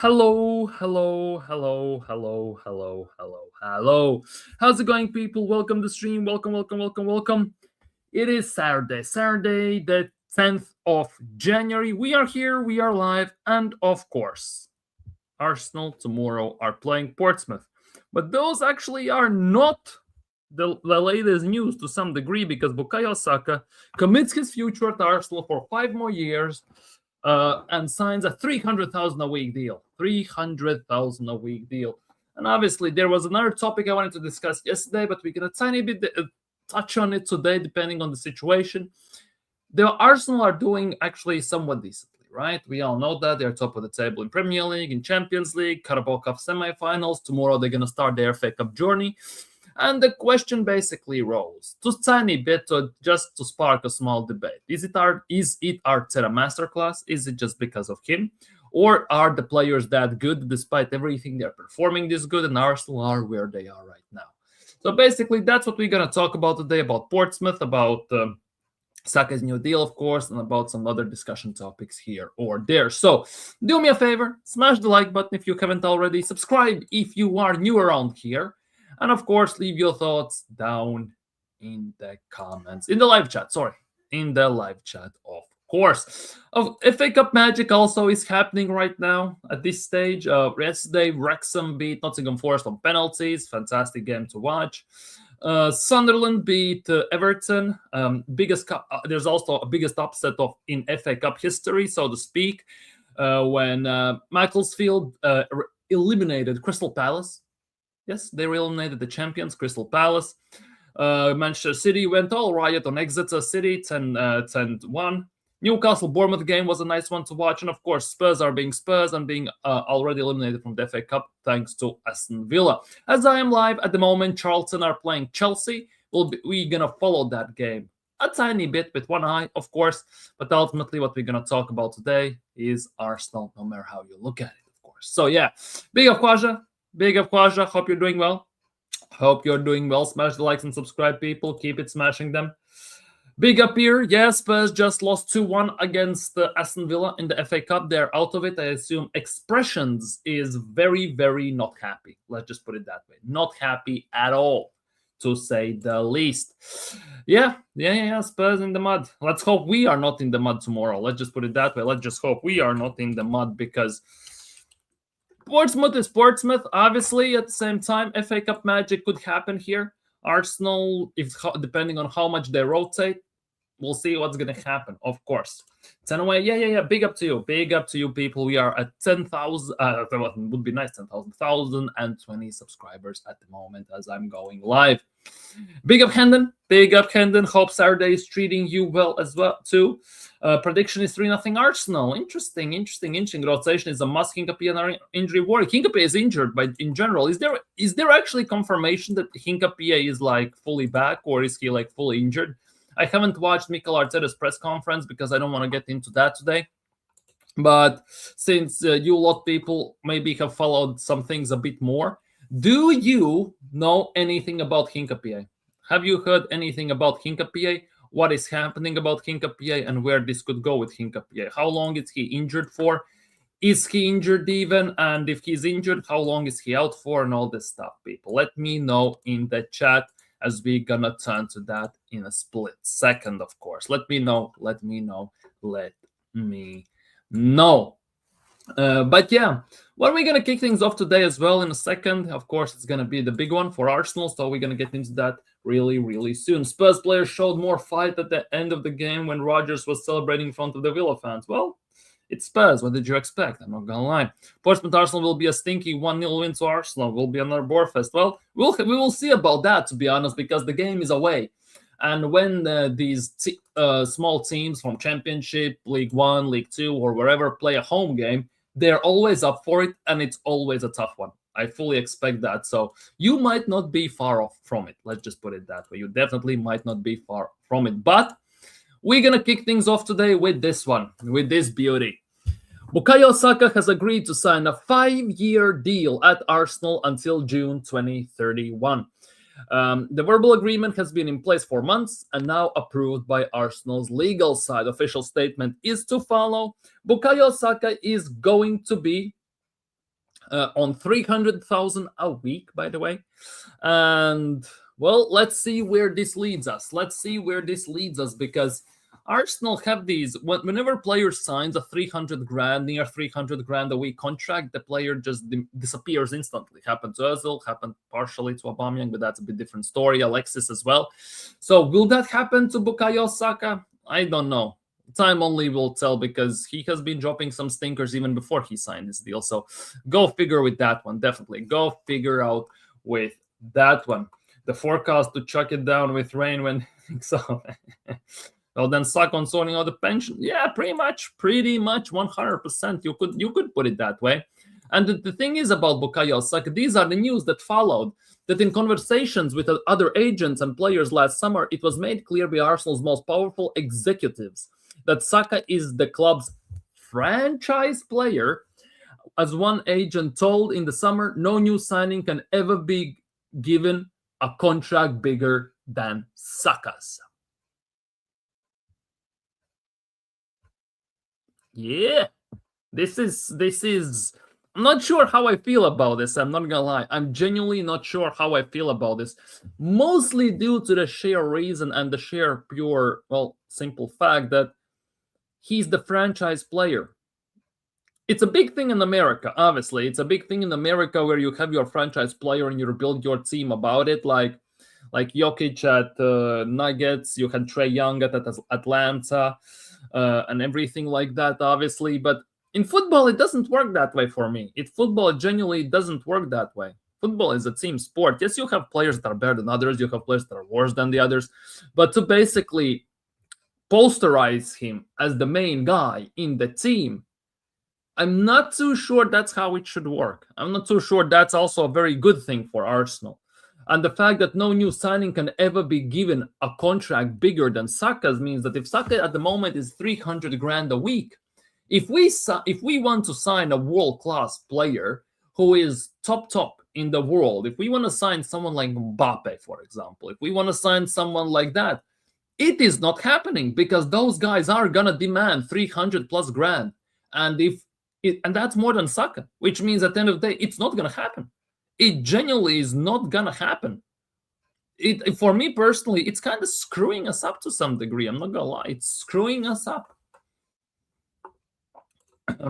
Hello, hello, hello, hello, hello, hello, hello. How's it going, people? Welcome to the stream. Welcome, welcome, welcome, welcome. It is Saturday, the 10th of January. We are here, we are live, and of course, Arsenal tomorrow are playing Portsmouth. But those actually are not the latest news to some degree because Bukayo Saka commits his future at Arsenal for 5 more years and signs a 300,000 a week deal. 300,000 a week deal. And obviously, there was another topic I wanted to discuss yesterday, but we're going to tiny bit touch on it today, depending on the situation. The Arsenal are doing actually somewhat decently, right? We all know that they're top of the table in Premier League, in Champions League, Carabao Cup semi-finals. Tomorrow they're going to start their FA Cup journey. And the question basically rolls to tiny bit just to spark a small debate. Is it Arteta Masterclass? Is it just because of him? Or are the players that good despite everything they're performing this good and Arsenal are where they are right now? So basically that's what we're going to talk about today, about Portsmouth, about Saka's new deal, of course, and about some other discussion topics here or there. So do me a favor, smash the like button if you haven't already, subscribe if you are new around here, and of course, leave your thoughts down in the comments, in the live chat, of course. FA Cup magic also is happening right now at this stage. Yesterday, Wrexham beat Nottingham Forest on penalties. Fantastic game to watch. Sunderland beat Everton. There's also a biggest upset in FA Cup history, so to speak, when Macclesfield eliminated Crystal Palace. Yes, they eliminated the champions, Crystal Palace. Manchester City went all riot on Exeter City, 10-1. Newcastle Bournemouth game was a nice one to watch. And of course, Spurs are being Spurs and being already eliminated from the FA Cup thanks to Aston Villa. As I am live at the moment, Charlton are playing Chelsea. We're going to follow that game a tiny bit with one eye, of course. But ultimately, what we're going to talk about today is Arsenal, no matter how you look at it, of course. So yeah, big of Kwaja. Hope you're doing well. Smash the likes and subscribe, people. Keep it smashing them. Big up here. Yes, Spurs just lost 2-1 against Aston Villa in the FA Cup. They're out of it. I assume Expressions is very, very not happy. Let's just put it that way. Not happy at all, to say the least. Yeah. Spurs in the mud. Let's hope we are not in the mud tomorrow. Let's just put it that way. Let's just hope we are not in the mud because Portsmouth is Portsmouth. Obviously, at the same time, FA Cup magic could happen here. Arsenal, depending on how much they rotate, we'll see what's going to happen, of course. 10 away. Yeah. Big up to you, people. We are at 10,000. Would be nice, 10,020 subscribers at the moment as I'm going live. Big up, Hendon. Hope Saturday is treating you well as well, too. Prediction is 3-0 Arsenal. Interesting. Rotation is a must. Hincapié and injury worry. Hincapié is injured, but in general, is there actually confirmation that Hincapié is like fully back, or is he like fully injured? I haven't watched Mikel Arteta's press conference because I don't want to get into that today. But since you lot people maybe have followed some things a bit more, do you know anything about Hincapié? Have you heard anything about Hincapié? What is happening about Hincapié and where this could go with Hincapié? How long is he injured for? Is he injured even? And if he's injured, how long is he out for? And all this stuff, people. Let me know in the chat as we're gonna turn to that in a split second, of course. Let me know. But yeah, well, we're going to kick things off today as well in a second. Of course, it's going to be the big one for Arsenal, so we're going to get into that really, really soon. Spurs players showed more fight at the end of the game when Rodgers was celebrating in front of the Villa fans. Well, it's Spurs. What did you expect? I'm not going to lie. Portsmouth Arsenal will be a stinky 1-0 win to Arsenal. Will be another Borefest. Well, we will see about that, to be honest, because the game is away. And when these small teams from Championship, League One, League Two, or wherever play a home game, they're always up for it, and it's always a tough one. I fully expect that. So you might not be far off from it. Let's just put it that way. You definitely might not be far from it. But we're going to kick things off today with this one, with this beauty. Bukayo Saka has agreed to sign a 5-year deal at Arsenal until June 2031. The verbal agreement has been in place for months and now approved by Arsenal's legal side. Official statement is to follow. Bukayo Saka is going to be on 300,000 a week, by the way. And well, let's see where this leads us. Because Arsenal have these whenever player signs a 300 grand, near 300 grand a week contract, the player just disappears instantly. Happened to Ozil, happened partially to Aubameyang, but that's a bit different story. Alexis as well. So will that happen to Bukayo Saka? I don't know. Time only will tell, because he has been dropping some stinkers even before he signed this deal. So go figure with that one. Definitely go figure out with that one. The forecast to chuck it down with rain when so. Well, then suck on sorting out the pension. Yeah, pretty much 100%. You could put it that way. And the thing is about Bukayo Saka, these are the news that followed, that in conversations with other agents and players last summer, it was made clear by Arsenal's most powerful executives that Saka is the club's franchise player. As one agent told in the summer, no new signing can ever be given a contract bigger than Saka's. Yeah, this is. I'm not sure how I feel about this. I'm not gonna lie. I'm genuinely not sure how I feel about this. Mostly due to the sheer reason and the sheer pure, well, simple fact that he's the franchise player. It's a big thing in America, obviously. It's a big thing in America where you have your franchise player and you build your team about it. Like Jokic at Nuggets, you had Trae Young at Atlanta, and everything like that, obviously. But in football, it doesn't work that way for me. Football genuinely doesn't work that way. Football is a team sport. Yes, you have players that are better than others. You have players that are worse than the others. But to basically posterize him as the main guy in the team, I'm not too sure that's how it should work. I'm not too sure that's also a very good thing for Arsenal. And the fact that no new signing can ever be given a contract bigger than Saka's means that if Saka at the moment is 300 grand a week, if we want to sign a world-class player who is top in the world, if we want to sign someone like Mbappe, for example, if we want to sign someone like that, it is not happening, because those guys are gonna demand 300 plus grand, and that's more than Saka, which means at the end of the day, it's not gonna happen. It genuinely is not gonna happen. For me personally, it's kind of screwing us up to some degree. I'm not gonna lie, it's screwing us up.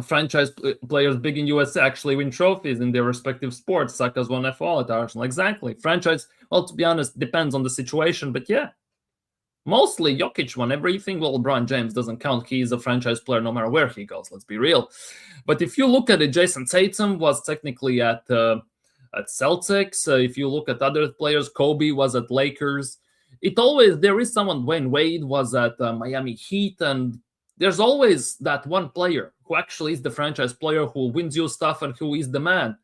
Franchise players big in US actually win trophies in their respective sports. Saka's won FA at Arsenal. Exactly. Franchise, well, to be honest, depends on the situation, but yeah. Mostly Jokic won everything. Well, LeBron James doesn't count. He's a franchise player no matter where he goes. Let's be real. But if you look at it, Jason Tatum was technically at Celtics. If you look at other players, Kobe was at Lakers. There is someone. Wayne Wade was at Miami Heat, and there's always that one player who actually is the franchise player, who wins you stuff and who is the man.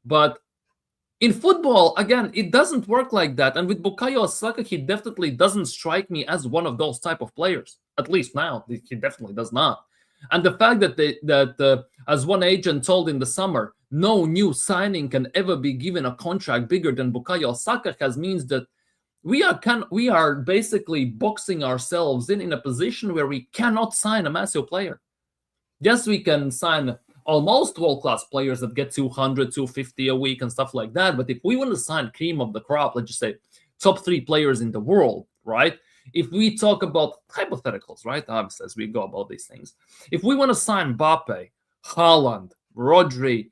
But in football, again, it doesn't work like that. And with Bukayo Saka, he definitely doesn't strike me as one of those type of players. At least now, he definitely does not. And the fact that as one agent told in the summer, no new signing can ever be given a contract bigger than Bukayo Saka means that we are basically boxing ourselves in a position where we cannot sign a massive player. Yes, we can sign almost world-class players that get 200, 250 a week and stuff like that. But if we want to sign cream of the crop, let's just say top 3 players in the world, right? If we talk about hypotheticals, right? Obviously, as we go about these things. If we want to sign Mbappe, Haaland, Rodri,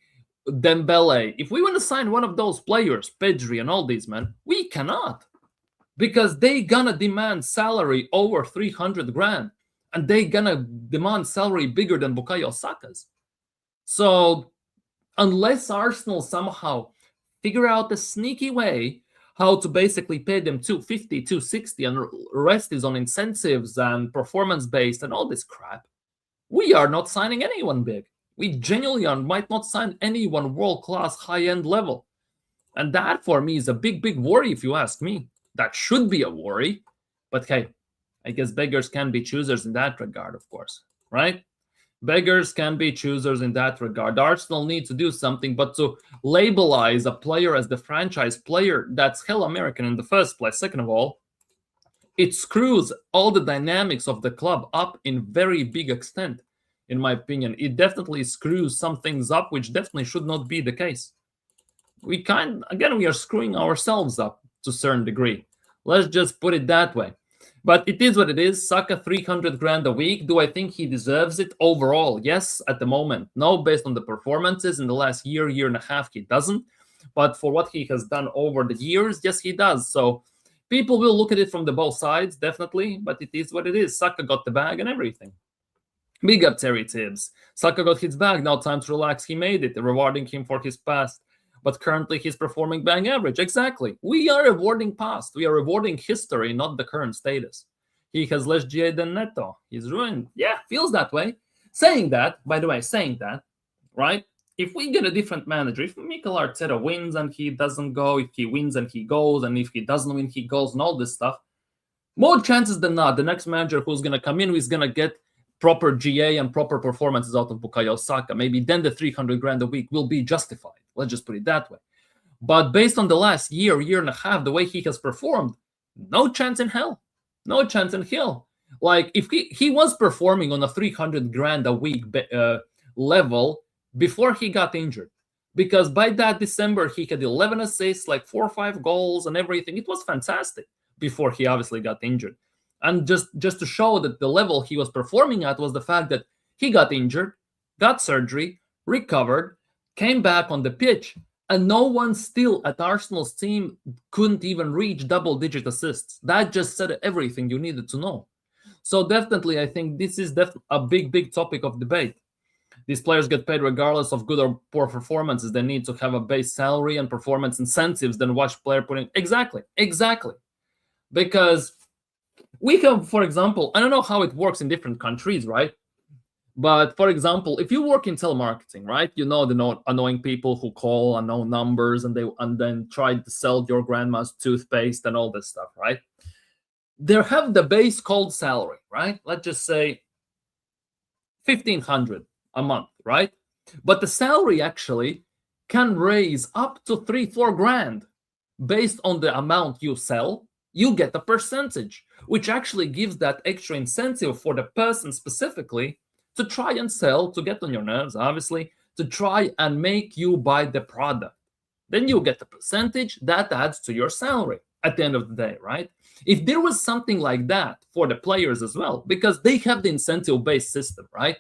Dembele, if we want to sign one of those players, Pedri and all these, men, we cannot. Because they gonna demand salary over 300 grand. And they gonna demand salary bigger than Bukayo Saka's. So unless Arsenal somehow figure out a sneaky way how to basically pay them 250, 260, and the rest is on incentives and performance-based and all this crap, we are not signing anyone big. We genuinely might not sign anyone world-class, high-end level. And that, for me, is a big, big worry, if you ask me. That should be a worry. But hey, I guess beggars can be choosers in that regard, of course, right? Beggars can be choosers in that regard. Arsenal need to do something, but to labelize a player as the franchise player, that's hell American in the first place. Second of all, it screws all the dynamics of the club up in very big extent. in my opinion. It definitely screws some things up, which definitely should not be the case. We are screwing ourselves up to a certain degree. Let's just put it that way. But it is what it is. Saka 300 grand a week. Do I think he deserves it overall? Yes, at the moment. No, based on the performances in the last year and a half, he doesn't. But for what he has done over the years, yes, he does. So people will look at it from the both sides, definitely. But it is what it is. Saka got the bag and everything. Big up Terry Tibbs. Saka got his bag. Now time to relax. He made it, rewarding him for his past. But currently he's performing bang average. Exactly. We are rewarding past. We are rewarding history, not the current status. He has less GA than Neto. He's ruined. Yeah, feels that way. Saying that, right? If we get a different manager, if Mikel Arteta wins and he doesn't go, if he wins and he goes, and if he doesn't win, he goes, and all this stuff, more chances than not, the next manager who's going to come in is going to get proper GA and proper performances out of Bukayo Saka. Maybe then the 300 grand a week will be justified. Let's just put it that way. But based on the last year and a half, the way he has performed, no chance in hell. No chance in hell. Like, if he was performing on a 300 grand a week level before he got injured. Because by that December, he had 11 assists, like 4 or 5 goals and everything. It was fantastic before he obviously got injured. And just to show that the level he was performing at was the fact that he got injured, got surgery, recovered, came back on the pitch, and no one still at Arsenal's team couldn't even reach double-digit assists. That just said everything you needed to know. So definitely, I think this is a big topic of debate. These players get paid regardless of good or poor performances. They need to have a base salary and performance incentives than watch player putting. Exactly. Because we have, for example, I don't know how it works in different countries, right? But for example, if you work in telemarketing, right, you know the annoying people who call unknown numbers and then try to sell your grandma's toothpaste and all this stuff, right? They have the base called salary, right? Let's just say 1,500 a month, right? But the salary actually can raise up to 3-4 grand based on the amount you sell. You get a percentage, which actually gives that extra incentive for the person specifically to try and sell, to get on your nerves, obviously, to try and make you buy the product. Then you get a percentage that adds to your salary at the end of the day, right? If there was something like that for the players as well, because they have the incentive-based system, right?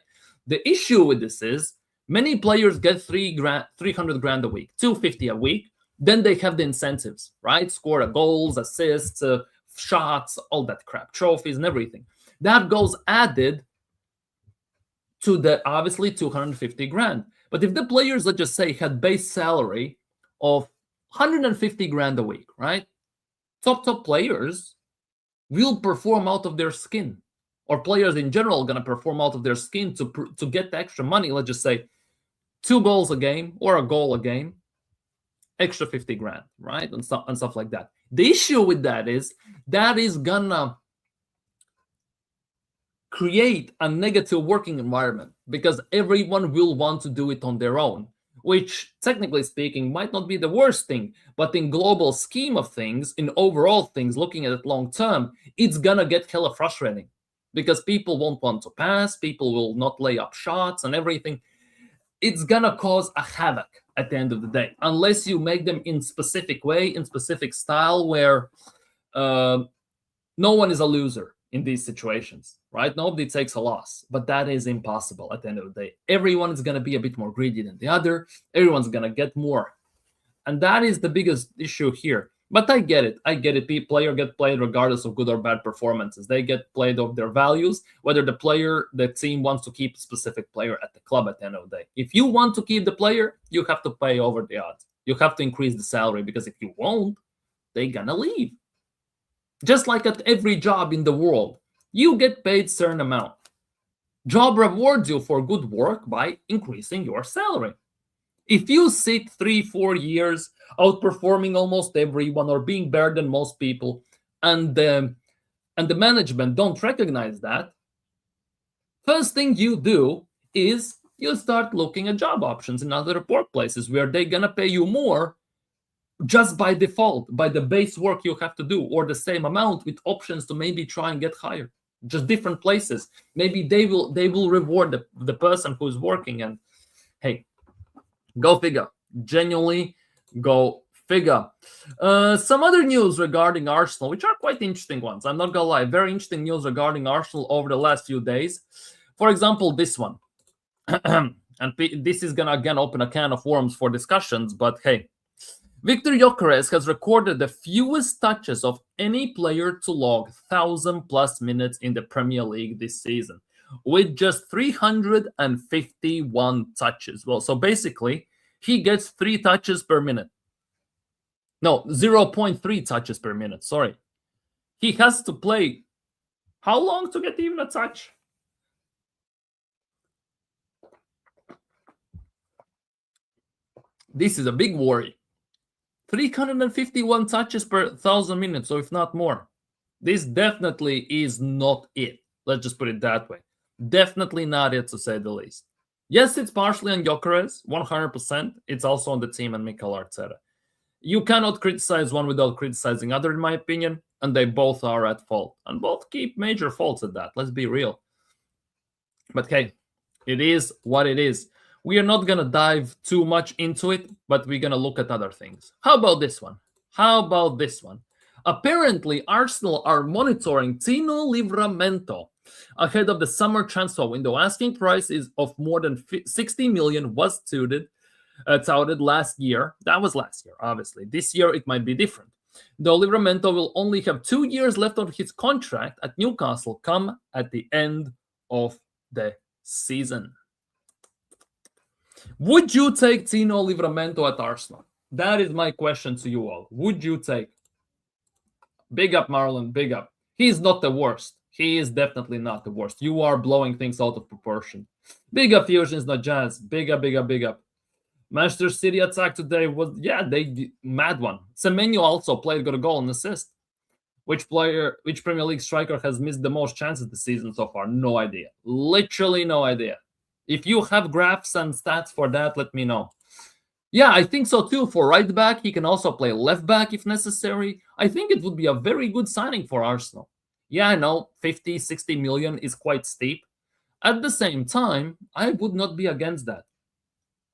The issue with this is many players get 300 grand a week, 250 a week. Then they have the incentives, right? Score goals, assists, shots, all that crap, trophies and everything. That goes added to the obviously 250 grand. But if the players, let's just say, had base salary of 150 grand a week, right? Top players will perform out of their skin, or players in general are going to perform out of their skin to get the extra money. Let's just say 2 goals a game or a goal a game, extra 50 grand, right? And stuff like that. The issue with that is gonna create a negative working environment because everyone will want to do it on their own, which technically speaking might not be the worst thing, but in global scheme of things, in overall things, looking at it long term, it's gonna get hella frustrating because people won't want to pass, people will not lay up shots and everything. It's gonna cause a havoc at the end of the day, unless you make them in specific way, in specific style, where no one is a loser in these situations, right? Nobody takes a loss, but that is impossible at the end of the day. Everyone is going to be a bit more greedy than the other. Everyone's going to get more. And that is the biggest issue here. But I get it. Players get played regardless of good or bad performances. They get played of their values, whether the team wants to keep a specific player at the club at the end of the day. If you want to keep the player, you have to pay over the odds. You have to increase the salary, because if you won't, they're going to leave. Just like at every job in the world, you get paid a certain amount. Job rewards you for good work by increasing your salary. If you sit 3-4 years outperforming almost everyone or being better than most people, and the management don't recognize that, first thing you do is you start looking at job options in other workplaces where they're going to pay you more just by default, by the base work you have to do, or the same amount with options to maybe try and get higher. just different places. Maybe they will reward the person who's working. And hey, go figure. Genuinely, go figure. Some other news regarding Arsenal, which are quite interesting ones. I'm not gonna lie, very interesting news regarding Arsenal over the last few days. For example, this one. And this is gonna again open a can of worms for discussions, but hey, Victor Gyökeres has recorded the fewest touches of any player to log 1,000+ minutes in the Premier League this season, with just 351 touches. Well, so basically, he gets 3 touches per minute. No, 0.3 touches per minute, sorry. He has to play how long to get even a touch? This is a big worry. 351 touches per 1,000 minutes, so if not more. This definitely is not it. Let's just put it that way. Definitely not it, to say the least. Yes, it's partially on Gyökeres, 100%. It's also on the team and Mikel Arteta. You cannot criticize one without criticizing other, in my opinion, and they both are at fault. And both keep major faults at that, let's be real. But hey, it is what it is. We are not going to dive too much into it, but we're going to look at other things. How about this one? Apparently, Arsenal are monitoring Tino Livramento ahead of the summer transfer window. Asking price is of more than 60 million was touted last year. That was last year, obviously. This year, it might be different. Though Livramento will only have 2 years left on his contract at Newcastle come at the end of the season. Would you take Tino Livramento at Arsenal? That is my question to you all. Would you take? Big up, Marlon. Big up. He's not the worst. He is definitely not the worst. You are blowing things out of proportion. Big up, Fusions, not Jazz. Big up, big up, big up. Manchester City attack today was, mad one. Semenyo also got a goal and assist. Which Premier League striker has missed the most chances this season so far? No idea. Literally no idea. If you have graphs and stats for that, let me know. Yeah, I think so too. For right back, he can also play left back if necessary. I think it would be a very good signing for Arsenal. Yeah, I know 50, 60 million is quite steep. At the same time, I would not be against that.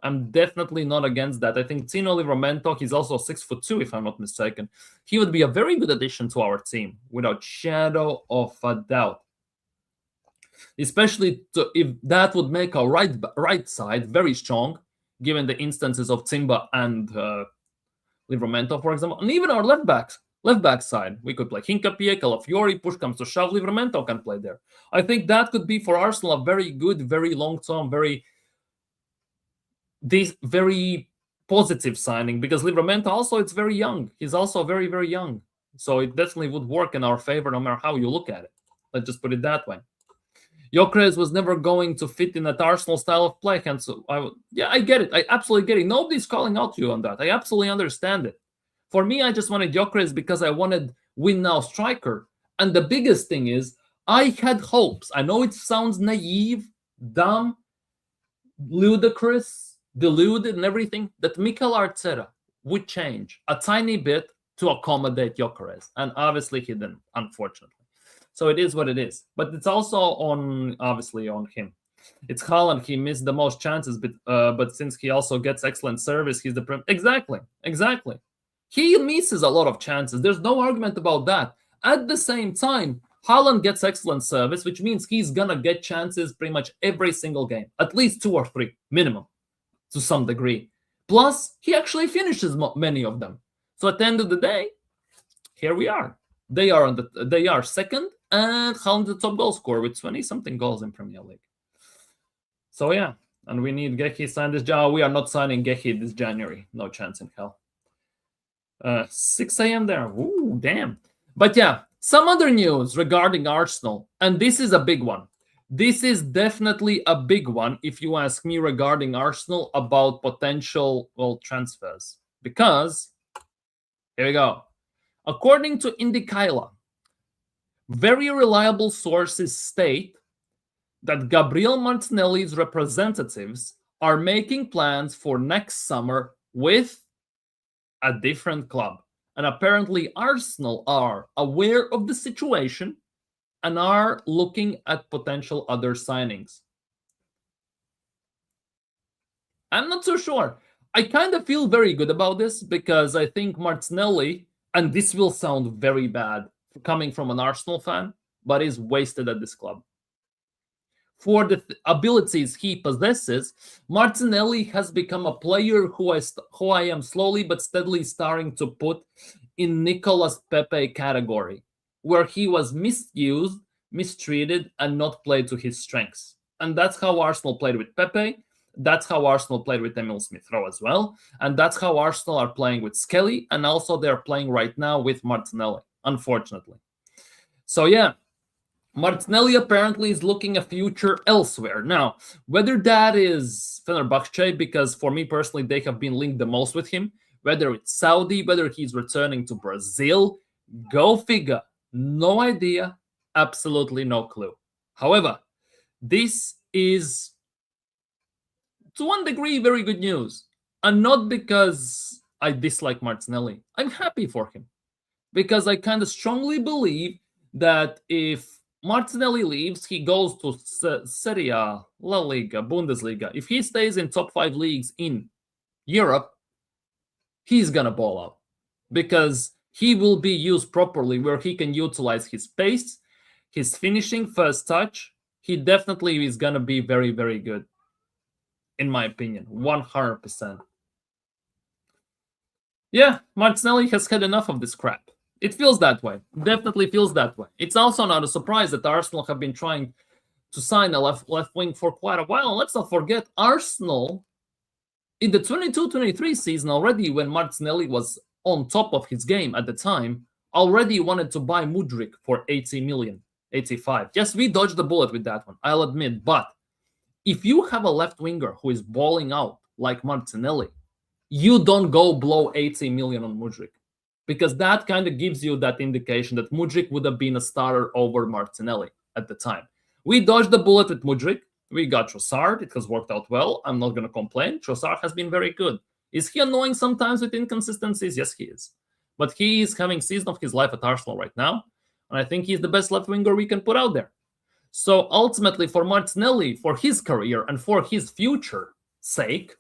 I'm definitely not against that. I think Tino Livramento, he's also 6'2", if I'm not mistaken. He would be a very good addition to our team, without shadow of a doubt. Especially if that would make our right side very strong, given the instances of Timber and Livramento, for example, and even our left back side. We could play Hincapié, Calafiori, push comes to shove, Livramento can play there. I think that could be for Arsenal a very good, very long-term, very positive signing, because Livramento also, it's very young. He's also very, very young. So it definitely would work in our favor no matter how you look at it. Let's just put it that way. Gyökeres was never going to fit in that Arsenal style of play. And so, I get it. I absolutely get it. Nobody's calling out to you on that. I absolutely understand it. For me, I just wanted Gyökeres because I wanted win-now striker. And the biggest thing is, I had hopes. I know it sounds naive, dumb, ludicrous, deluded and everything, that Mikel Arteta would change a tiny bit to accommodate Gyökeres. And obviously he didn't, unfortunately. So it is what it is. But it's also obviously on him. It's Haaland. He missed the most chances, but since he also gets excellent service, he's the Exactly. He misses a lot of chances. There's no argument about that. At the same time, Haaland gets excellent service, which means he's going to get chances pretty much every single game. At least 2 or 3, minimum, to some degree. Plus, he actually finishes many of them. So at the end of the day, here we are. They are second, and Haaland the top goal scorer with 20-something goals in Premier League. So yeah, and we need Gehi signed this January. We are not signing Gehi this January. No chance in hell. 6 a.m. there. Ooh, damn. But yeah, some other news regarding Arsenal, and this is a big one. This is definitely a big one if you ask me regarding Arsenal about potential transfers. Because, here we go. According to Indikaila, very reliable sources state that Gabriel Martinelli's representatives are making plans for next summer with a different club. And apparently Arsenal are aware of the situation and are looking at potential other signings. I'm not so sure. I kind of feel very good about this because I think Martinelli, and this will sound very bad coming from an Arsenal fan, but is wasted at this club. For the abilities he possesses, Martinelli has become a player who I am slowly but steadily starting to put in Nicolas Pepe category, where he was misused, mistreated, and not played to his strengths. And that's how Arsenal played with Pepe. That's how Arsenal played with Emil Smith-Rowe as well. And that's how Arsenal are playing with Skelly. And also they're playing right now with Martinelli, unfortunately. So yeah, Martinelli apparently is looking a future elsewhere. Now, whether that is Fenerbahce, because for me personally, they have been linked the most with him, whether it's Saudi, whether he's returning to Brazil, go figure. No idea. Absolutely no clue. However, this is, to one degree, very good news. And not because I dislike Martinelli. I'm happy for him. Because I kind of strongly believe that if Martinelli leaves, he goes to Serie A, La Liga, Bundesliga. If he stays in top 5 leagues in Europe, he's going to ball out. Because he will be used properly where he can utilize his pace, his finishing, first touch. He definitely is going to be very, very good. In my opinion, 100%. Yeah, Martinelli has had enough of this crap. It feels that way. Definitely feels that way. It's also not a surprise that Arsenal have been trying to sign a left wing for quite a while. And let's not forget, Arsenal, in the 22-23 season already, when Martinelli was on top of his game at the time, already wanted to buy Mudryk for 80 million, 85. Yes, we dodged the bullet with that one, I'll admit. But if you have a left winger who is balling out like Martinelli, you don't go blow 80 million on Mudryk. Because that kind of gives you that indication that Mudryk would have been a starter over Martinelli at the time. We dodged the bullet with Mudryk. We got Trossard. It has worked out well. I'm not going to complain. Trossard has been very good. Is he annoying sometimes with inconsistencies? Yes, he is. But he is having season of his life at Arsenal right now. And I think he's the best left winger we can put out there. So ultimately, for Martinelli, for his career and for his future sake,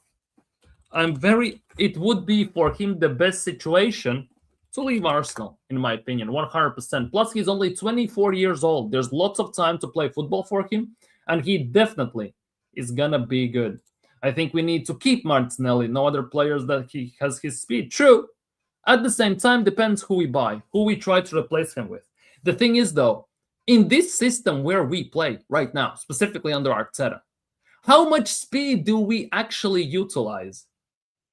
it would be for him the best situation to leave Arsenal, in my opinion, 100%. Plus, he's only 24 years old. There's lots of time to play football for him, and he definitely is going to be good. I think we need to keep Martinelli, no other players that he has his speed. True. At the same time, depends who we buy, who we try to replace him with. The thing is, though, in this system where we play right now, specifically under Arteta, how much speed do we actually utilize?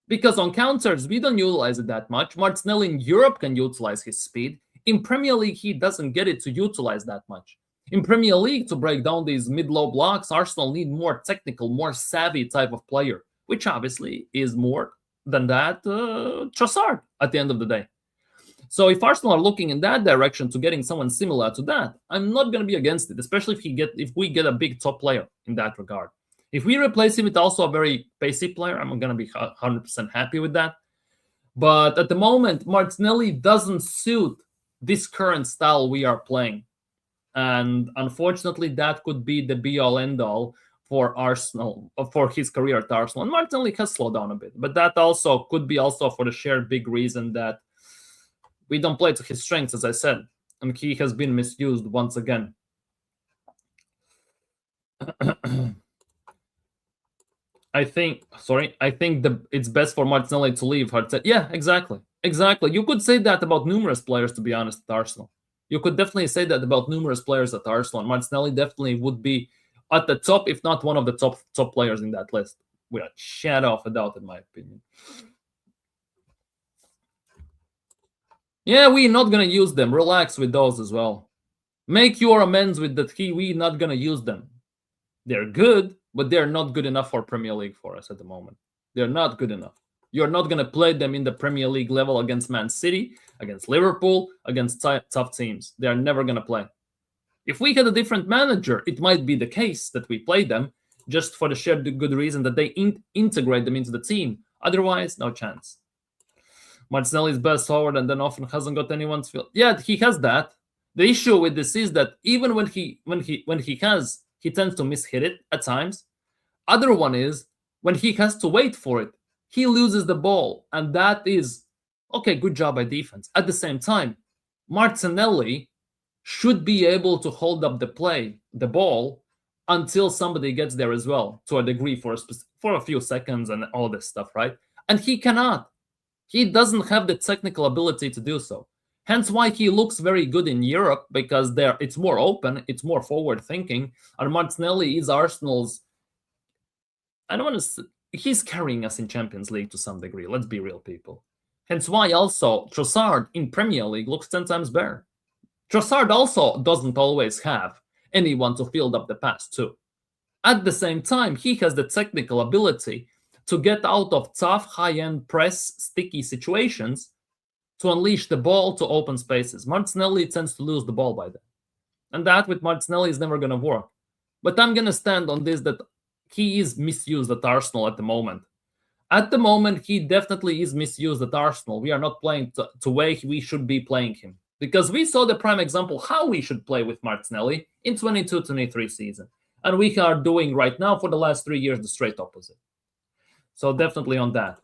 Because on counters, we don't utilize it that much. Martinelli in Europe can utilize his speed. In Premier League, he doesn't get it to utilize that much. In Premier League, to break down these mid-low blocks, Arsenal need more technical, more savvy type of player, which obviously is more than that Trossard at the end of the day. So if Arsenal are looking in that direction to getting someone similar to that, I'm not going to be against it, especially if we get a big top player in that regard. If we replace him with also a very pacey player, I'm going to be 100% happy with that. But at the moment, Martinelli doesn't suit this current style we are playing. And unfortunately, that could be the be-all, end-all for Arsenal, for his career at Arsenal. And Martinelli has slowed down a bit. But that also could be also for the shared big reason that we don't play to his strengths, as I said. And he has been misused once again. I think it's best for Martinelli to leave. Yeah, exactly. You could say that about numerous players, to be honest, at Arsenal. You could definitely say that about numerous players at Arsenal. And Martinelli definitely would be at the top, if not one of the top players in that list, without a shadow of a doubt, in my opinion. Yeah, we're not going to use them. Relax with those as well. Make your amends with that. We're not going to use them. They're good, but they're not good enough for Premier League for us at the moment. They're not good enough. You're not going to play them in the Premier League level against Man City, against Liverpool, against tough teams. They're never going to play. If we had a different manager, it might be the case that we play them just for the shared good reason that they integrate them into the team. Otherwise, no chance. Martinelli is best forward and then often hasn't got anyone to feel. Yeah, he has that. The issue with this is that even when he tends to mishit it at times. Other one is when he has to wait for it, he loses the ball, and that is okay. Good job by defense. At the same time, Martinelli should be able to hold up the ball, until somebody gets there as well, to a degree, for a few seconds and all this stuff, right? And he cannot. He doesn't have the technical ability to do so. Hence why he looks very good in Europe, because there it's more open, it's more forward thinking, and Martinelli is Arsenal's. I don't want to. He's carrying us in Champions League to some degree. Let's be real, people. Hence why also Trossard in Premier League looks 10 times better. Trossard also doesn't always have anyone to field up the pass to. At the same time, he has the technical ability to get out of tough, high-end press, sticky situations to unleash the ball to open spaces. Martinelli tends to lose the ball by then. And that with Martinelli is never going to work. But I'm going to stand on this, that he is misused at Arsenal at the moment. At the moment, he definitely is misused at Arsenal. We are not playing the way we should be playing him. Because we saw the prime example how we should play with Martinelli in 22-23 season. And we are doing right now for the last 3 years the straight opposite. So definitely on that.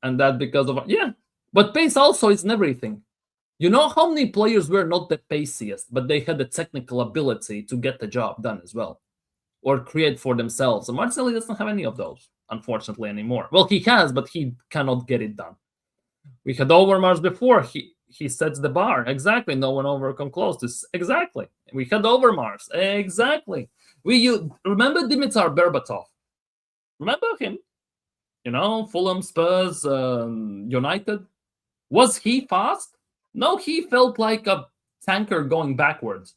And that because of, yeah. But pace also isn't everything. You know how many players were not the paciest, but they had the technical ability to get the job done as well, or create for themselves. And Martinelli doesn't have any of those, unfortunately, anymore. Well, he has, but he cannot get it done. We had Overmars before. He sets the bar. Exactly. No one over come close to. Exactly. We had Overmars. Exactly. Remember Dimitar Berbatov? Remember him? You know, Fulham, Spurs, United. Was he fast? No, he felt like a tanker going backwards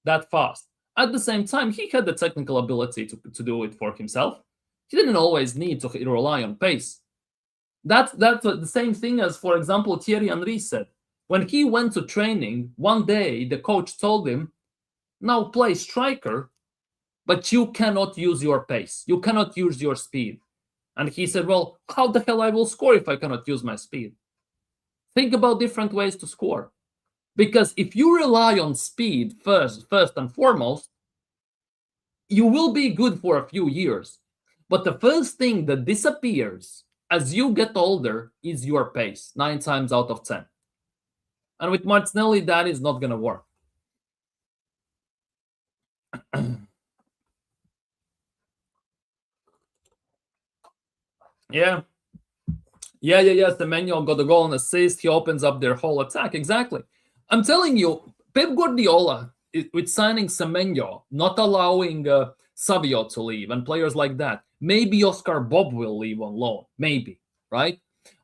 that fast. At the same time, he had the technical ability to do it for himself. He didn't always need to rely on pace. That's the same thing as, for example, Thierry Henry said. When he went to training, one day the coach told him, now play striker, but you cannot use your pace. You cannot use your speed. And he said, well, how the hell I will score if I cannot use my speed? Think about different ways to score. Because if you rely on speed first and foremost, you will be good for a few years. But the first thing that disappears as you get older is your pace, 9 times out of 10. And with Martinelli, that is not going to work. Yeah. Semenyo got a goal and assist. He opens up their whole attack. Exactly. I'm telling you, Pep Guardiola, with signing Semenyo, not allowing Savio to leave and players like that, maybe Oscar Bob will leave on loan. Maybe, right?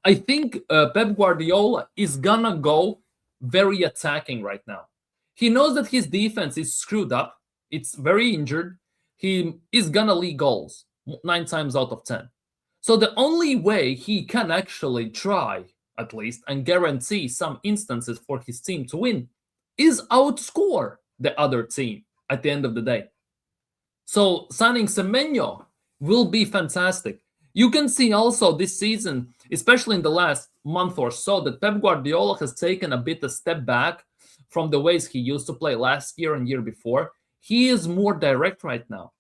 I think Pep Guardiola is going to go very attacking right now. He knows that his defense is screwed up. It's very injured. He is going to leak goals 9 times out of 10. So the only way he can actually try, at least, and guarantee some instances for his team to win is outscore the other team at the end of the day. So signing Semenyo will be fantastic. You can see also this season, especially in the last month or so, that Pep Guardiola has taken a step back from the ways he used to play last year and year before. He is more direct right now.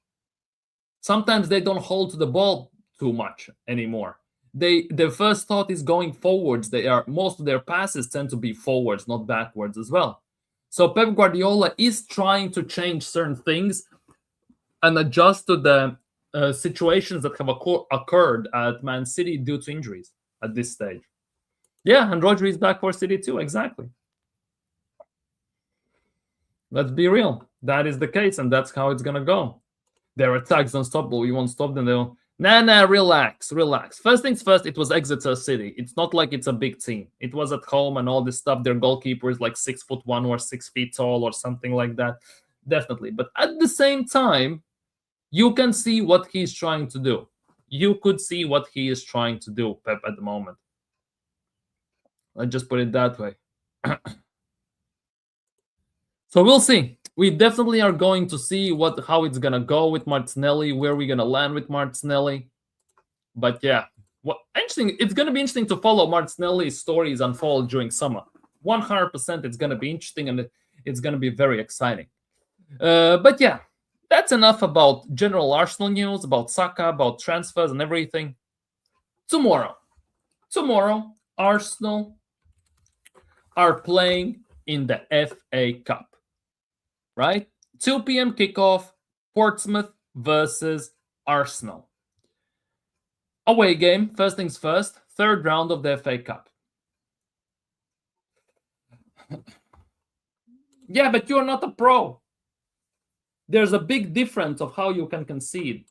Sometimes they don't hold to the ball too much anymore. Their first thought is going forwards. Most of their passes tend to be forwards, not backwards as well. So Pep Guardiola is trying to change certain things and adjust to the situations that have occurred at Man City due to injuries at this stage. Yeah, and Rodri is back for City too. Exactly. Let's be real. That is the case, and that's how it's gonna go. Their attack's unstoppable. We won't stop them. They'll relax. First things first, it was Exeter City. It's not like it's a big team. It was at home and all this stuff. Their goalkeeper is like 6'1" or 6 feet tall or something like that. Definitely. But at the same time, you can see what he's trying to do. You could see what he is trying to do, Pep, at the moment. Let's just put it that way. So we'll see. We definitely are going to see how it's going to go with Martinelli, where we're going to land with Martinelli. But yeah, interesting. It's going to be interesting to follow Martinelli's stories unfold during summer. 100% it's going to be interesting and it's going to be very exciting. But yeah, that's enough about general Arsenal news, about Saka, about transfers and everything. Tomorrow, Arsenal are playing in the FA Cup, right? 2 p.m. kickoff, Portsmouth versus Arsenal. Away game, first things first, third round of the FA Cup. Yeah, but you're not a pro. There's a big difference of how you can concede.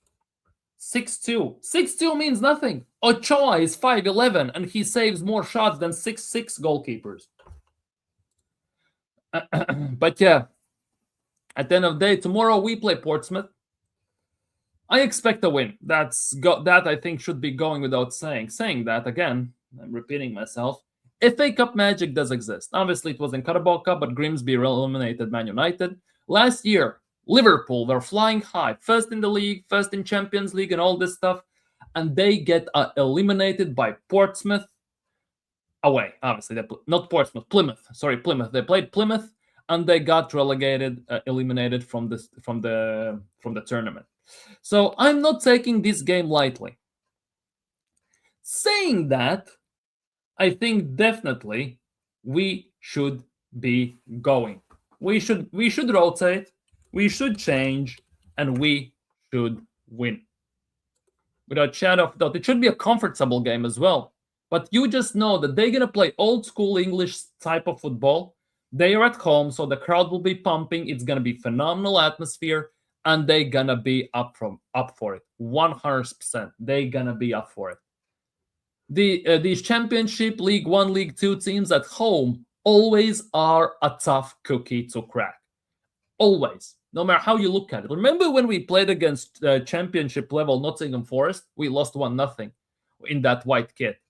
6-2. 6-2 means nothing. Ochoa is 5'11", and he saves more shots than 6'6" goalkeepers. But yeah, at the end of the day, tomorrow we play Portsmouth. I expect a win. That I think should be going without saying. Saying that again, I'm repeating myself. FA Cup magic does exist. Obviously, it was in Carabao Cup, but Grimsby eliminated Man United. Last year, Liverpool were flying high, first in the league, first in Champions League, and all this stuff, and they get eliminated by Portsmouth away. Obviously, not Portsmouth, Plymouth. Sorry, Plymouth. They played Plymouth, and they got relegated, eliminated from the tournament. So I'm not taking this game lightly. Saying that, I think definitely we should be going. We should rotate, we should change, and we should win. Without shadow of doubt, it should be a comfortable game as well. But you just know that they're gonna play old school English type of football. They are at home, so the crowd will be pumping. It's gonna be phenomenal atmosphere, and they're gonna be up for it. 100%. They're gonna be up for it. These Championship, League 1, League 2 teams at home always are a tough cookie to crack. Always. No matter how you look at it. Remember when we played against Championship level Nottingham Forest? We lost 1-0 in that white kit.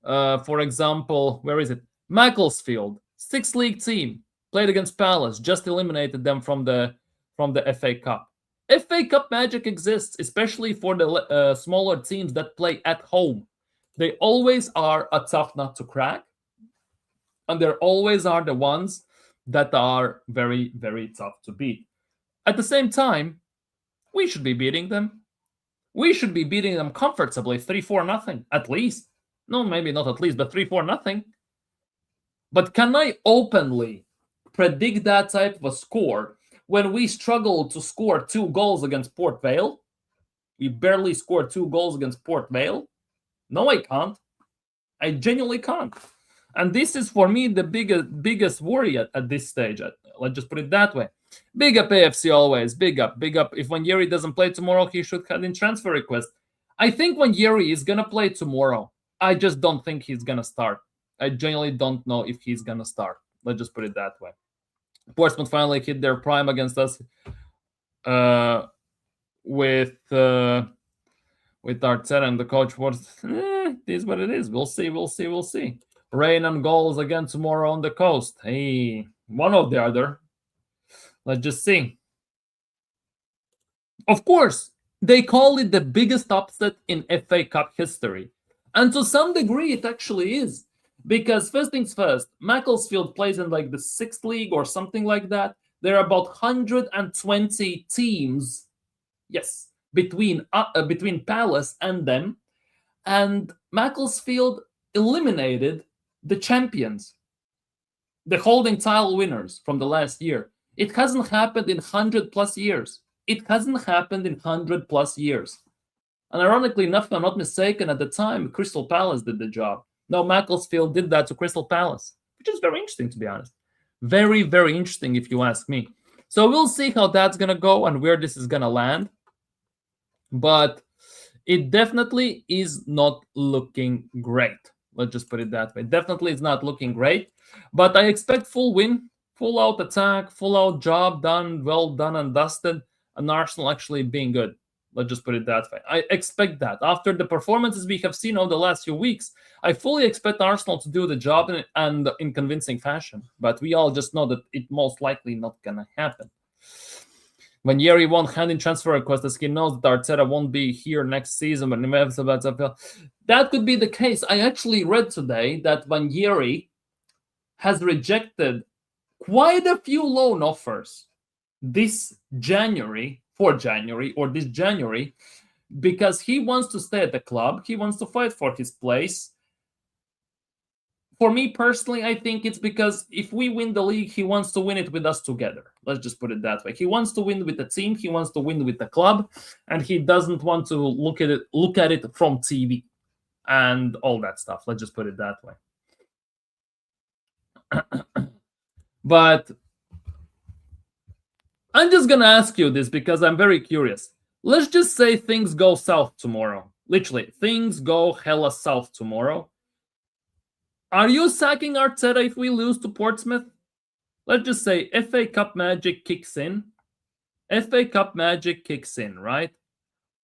For example, where is it? Macclesfield, 6th league team, played against Palace, just eliminated them from the FA Cup. FA Cup magic exists, especially for the smaller teams that play at home. They always are a tough nut to crack, and there always are the ones that are very, very tough to beat. At the same time, we should be beating them. We should be beating them comfortably, 3-4-0, at least. No, maybe not at least, but 3-4-0. But can I openly predict that type of a score when we struggled to score 2 goals against Port Vale? We barely scored 2 goals against Port Vale. No, I can't. I genuinely can't. And this is, for me, the biggest worry at this stage. Let's just put it that way. Big up AFC always. Big up. If Wanyeri doesn't play tomorrow, he should have in transfer request. I think Wanyeri is going to play tomorrow. I just don't think he's going to start. I genuinely don't know if he's going to start. Let's just put it that way. Portsmouth finally hit their prime against us with Arteta, and the coach was, it is what it is. We'll see. Rain and goals again tomorrow on the coast. Hey, one or the other. Let's just see. Of course, they call it the biggest upset in FA Cup history. And to some degree, it actually is. Because first things first, Macclesfield plays in like the 6th league or something like that. There are about 120 teams, yes, between Palace and them. And Macclesfield eliminated the champions, the holding title winners from the last year. It hasn't happened in 100+ years. And ironically enough, if I'm not mistaken, at the time, Crystal Palace did the job. No, Macclesfield did that to Crystal Palace, which is very interesting, to be honest. Very, very interesting, if you ask me. So we'll see how that's going to go and where this is going to land. But it definitely is not looking great. Let's just put it that way. Definitely it's not looking great. But I expect full win, full out attack, full out job done, well done and dusted, and Arsenal actually being good. Let's just put it that way. I expect that. After the performances we have seen over the last few weeks, I fully expect Arsenal to do the job and in convincing fashion. But we all just know that it most likely not going to happen. When Yeri won't hand in transfer request, as he knows that Arteta won't be here next season, that could be the case. I actually read today that when Yeri has rejected quite a few loan offers this January, because he wants to stay at the club. He wants to fight for his place. For me personally, I think it's because if we win the league, he wants to win it with us together. Let's just put it that way. He wants to win with the team. He wants to win with the club, and he doesn't want to look at it from TV and all that stuff. Let's just put it that way. But I'm just gonna ask you this because I'm very curious. Let's just say things go south tomorrow. Literally, things go hella south tomorrow. Are you sacking Arteta if we lose to Portsmouth? Let's just say FA Cup magic kicks in. FA Cup magic kicks in, right?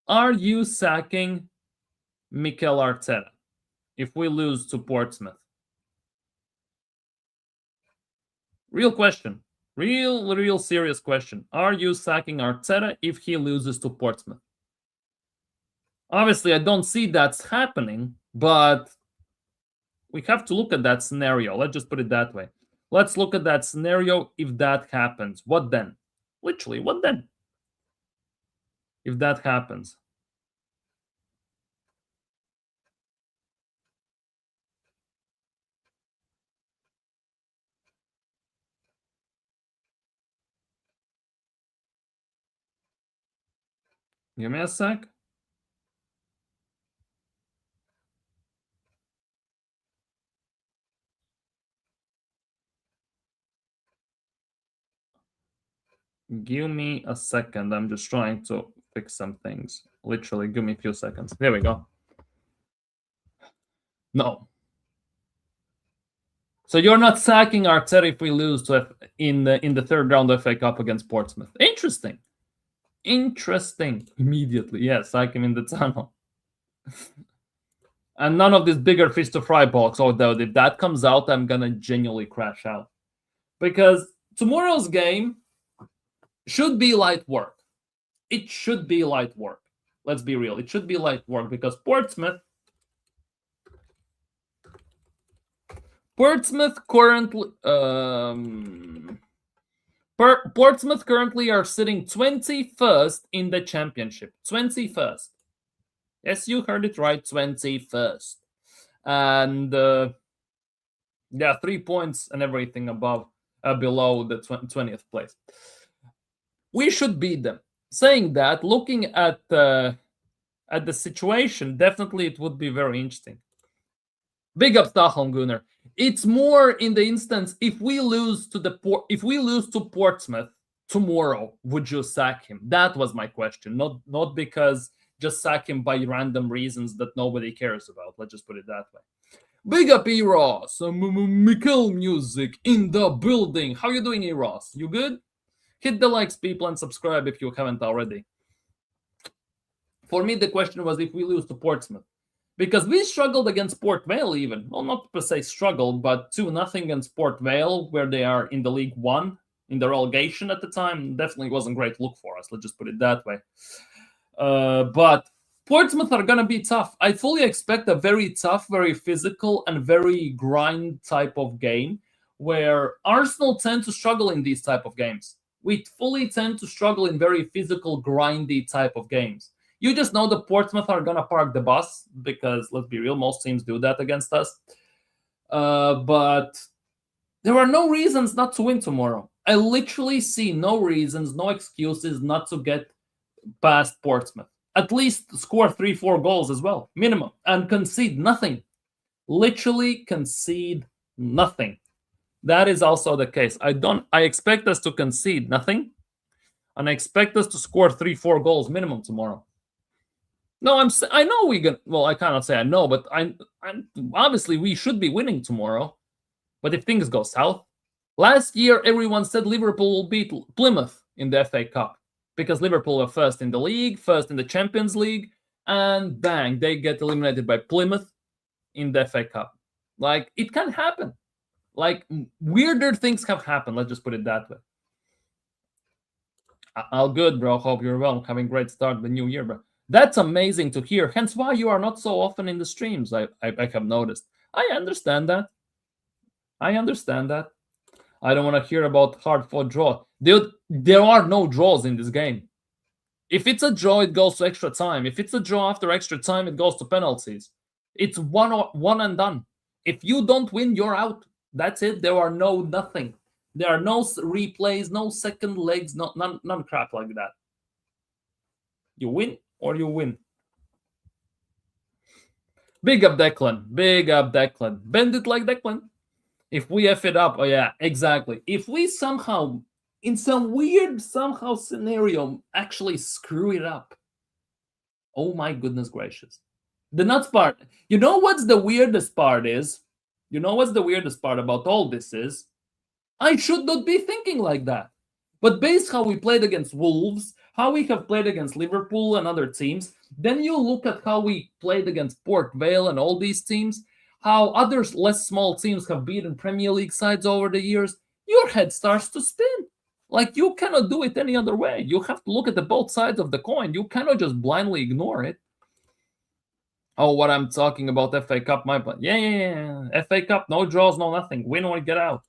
Are you sacking Mikel Arteta if we lose to Portsmouth? Real question. Real serious question. Are you sacking Arteta if he loses to Portsmouth? Obviously, I don't see that's happening, but we have to look at that scenario. Let's just put it that way. Let's look at that scenario. If that happens, what then? Literally, what then? If that happens. Give me a sec. Give me a second. I'm just trying to fix some things. Literally, give me a few seconds. There we go. No. So you're not sacking Arteta if we lose in the third round of FA Cup against Portsmouth. Interesting. Immediately, yes, sack him in the tunnel. And none of this bigger fish to fry box. Although if that comes out, I'm gonna genuinely crash out. Because tomorrow's game should be light work. It should be light work. Let's be real. It should be light work because Portsmouth currently Portsmouth currently are sitting 21st in the championship. 21st. Yes, you heard it right. 21st. And 3 points and everything below the 20th place. We should beat them. Saying that, looking at the situation, definitely it would be very interesting. Big up Stockholm, Gooner. It's more in the instance if we lose to Portsmouth tomorrow, would you sack him? That was my question. Not because just sack him by random reasons that nobody cares about. Let's just put it that way. Big up Eros, Mikel music in the building. How you doing, Eros? You good? Hit the likes, people, and subscribe if you haven't already. For me, the question was if we lose to Portsmouth. Because we struggled against Port Vale even. Well, not per se struggled, but 2-0 against Port Vale, where they are in the League One, in the relegation at the time. Definitely wasn't a great look for us. Let's just put it that way. But Portsmouth are going to be tough. I fully expect a very tough, very physical, and very grind type of game, where Arsenal tend to struggle in these type of games. We fully tend to struggle in very physical, grindy type of games. You just know the Portsmouth are going to park the bus because, let's be real, most teams do that against us. But there are no reasons not to win tomorrow. I literally see no reasons, no excuses not to get past Portsmouth. At least score 3-4 goals as well, minimum, and concede nothing. Literally concede nothing. That is also the case. I expect us to concede nothing, and I expect us to score 3-4 goals minimum tomorrow. No, I know we can. Well, I cannot say I know, but I'm obviously we should be winning tomorrow. But if things go south, last year everyone said Liverpool will beat Plymouth in the FA Cup because Liverpool were first in the league, first in the Champions League, and bang, they get eliminated by Plymouth in the FA Cup. Like, it can happen. Like, weirder things have happened. Let's just put it that way. All good, bro. Hope you're well. Having a great start of the new year, bro. That's amazing to hear. Hence why you are not so often in the streams, I have noticed. I understand that. I understand that. I don't want to hear about hard-fought draw. Dude, there are no draws in this game. If it's a draw, it goes to extra time. If it's a draw after extra time, it goes to penalties. It's one and done. If you don't win, you're out. That's it. There are no nothing. There are no replays, no second legs, none crap like that. You win or you win. Big up Declan. Big up Declan. Bend it like Declan. If we F it up, oh yeah, exactly. If we somehow, in some weird somehow scenario, actually screw it up, oh my goodness gracious. The nuts part, you know what's the weirdest part is? You know what's the weirdest part about all this is? I should not be thinking like that. But based how we played against Wolves, how we have played against Liverpool and other teams, then you look at how we played against Port Vale and all these teams, how other less small teams have beaten Premier League sides over the years, your head starts to spin. Like, you cannot do it any other way. You have to look at the both sides of the coin. You cannot just blindly ignore it. Oh, what I'm talking about, FA Cup, my plan. Yeah. FA Cup, no draws, no nothing. Win or get out.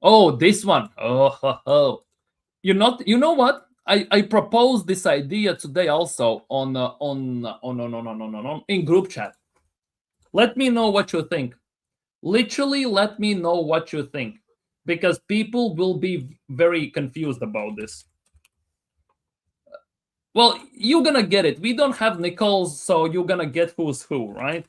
Oh, this one. Oh. You know what? I proposed this idea today also on in group chat. Let me know what you think. Literally, let me know what you think, because people will be very confused about this. Well, you're gonna get it. We don't have Nichols, so you're gonna get who's who, right?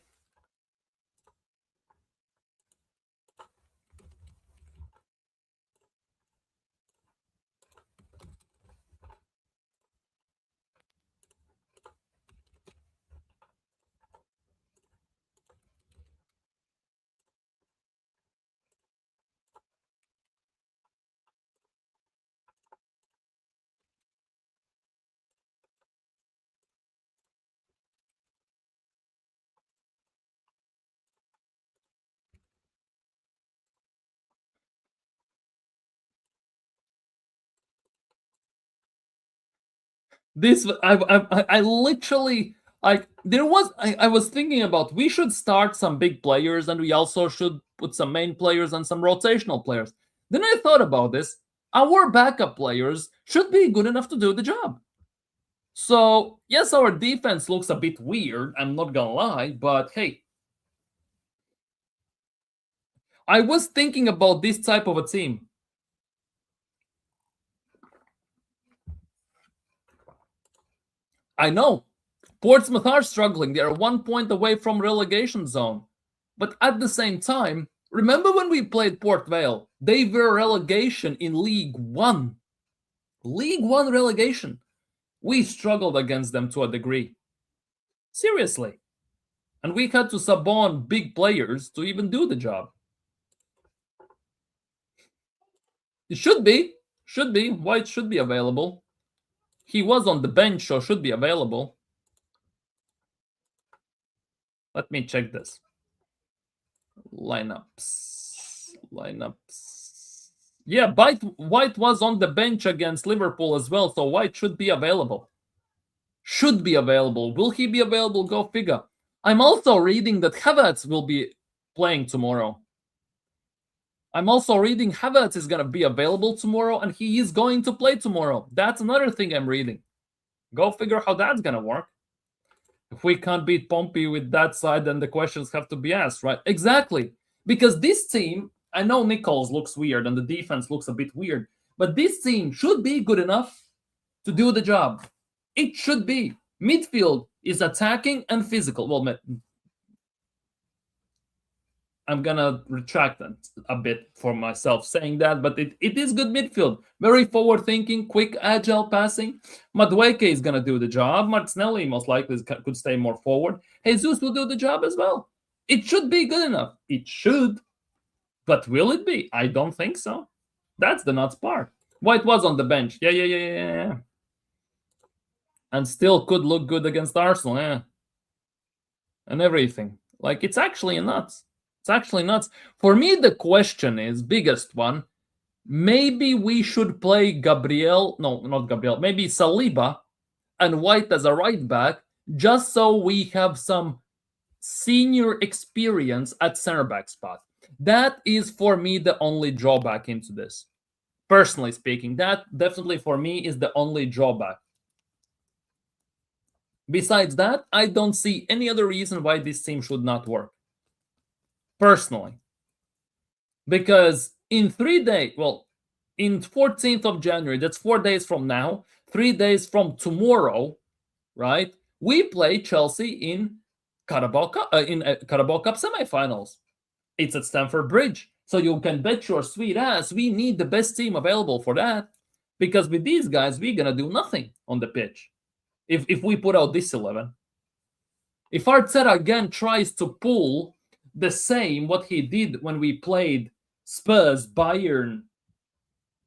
This I literally, like, I was thinking about, we should start some big players and we also should put some main players and some rotational players. Then I thought about this. Our backup players should be good enough to do the job. So yes, our defense looks a bit weird, I'm not gonna lie, but hey, I was thinking about this type of a team. I know Portsmouth are struggling. They are 1 point away from relegation zone. But at the same time, remember when we played Port Vale? They were relegation in League One. League One relegation. We struggled against them to a degree. Seriously. And we had to sub on big players to even do the job. It should be. Should be. White should be available. He was on the bench, so should be available. Let me check this. Lineups. Yeah, White was on the bench against Liverpool as well, so White should be available. Should be available. Will he be available? Go figure. I'm also reading that Havertz will be playing tomorrow. I'm also reading Havertz is going to be available tomorrow and he is going to play tomorrow. That's another thing I'm reading. Go figure how that's going to work. If we can't beat Pompey with that side, then the questions have to be asked, right? Exactly. Because this team, I know Nichols looks weird and the defense looks a bit weird, but this team should be good enough to do the job. It should be. Midfield is attacking and physical. Well, I'm gonna retract that a bit for myself saying that, but it is good midfield. Very forward thinking, quick, agile passing. Madueke is gonna do the job. Martinelli most likely could stay more forward. Jesus will do the job as well. It should be good enough. It should. But will it be? I don't think so. That's the nuts part. White was on the bench. Yeah. And still could look good against Arsenal, yeah. And everything. Like, it's actually nuts. It's actually nuts. For me, the question is, biggest one, maybe we should play Gabriel, no, not Gabriel, maybe Saliba and White as a right back, just so we have some senior experience at center back spot. That is for me the only drawback into this. Personally speaking, that definitely for me is the only drawback. Besides that, I don't see any other reason why this team should not work. Personally. Because in 3 days, well, in 14th of January, that's 4 days from now, 3 days from tomorrow, right? We play Chelsea in Carabao Cup, Carabao Cup semifinals. It's at Stamford Bridge. So you can bet your sweet ass we need the best team available for that. Because with these guys, we're going to do nothing on the pitch. If we put out this 11. If Arteta again tries to pull the same what he did when we played Spurs, Bayern,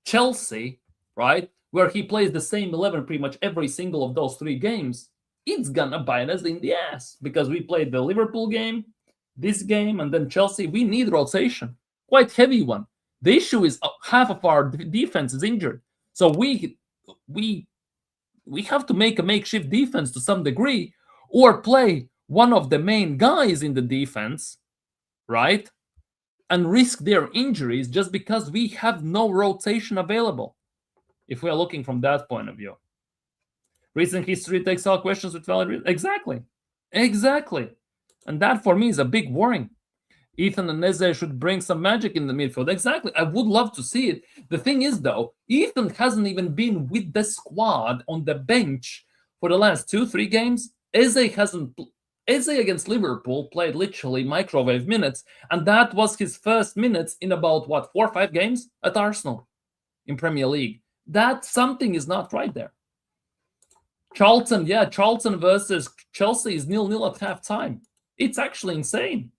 Chelsea, right? Where he plays the same 11 pretty much every single of those 3 games, it's gonna bite us in the ass because we played the Liverpool game, this game, and then Chelsea. We need rotation, quite heavy one. The issue is half of our defense is injured, so we have to make a makeshift defense to some degree, or play one of the main guys in the defense, right? And risk their injuries just because we have no rotation available. If we are looking from that point of view. Recent history takes all questions with valid reason. Exactly. And that for me is a big worry. Ethan and Eze should bring some magic in the midfield. Exactly. I would love to see it. The thing is, though, Ethan hasn't even been with the squad on the bench for the last 2-3 games. Eze hasn't. Eze against Liverpool played literally microwave minutes, and that was his first minutes in about, 4 or 5 games at Arsenal in Premier League. That something is not right there. Charlton versus Chelsea is 0-0 at halftime. It's actually insane.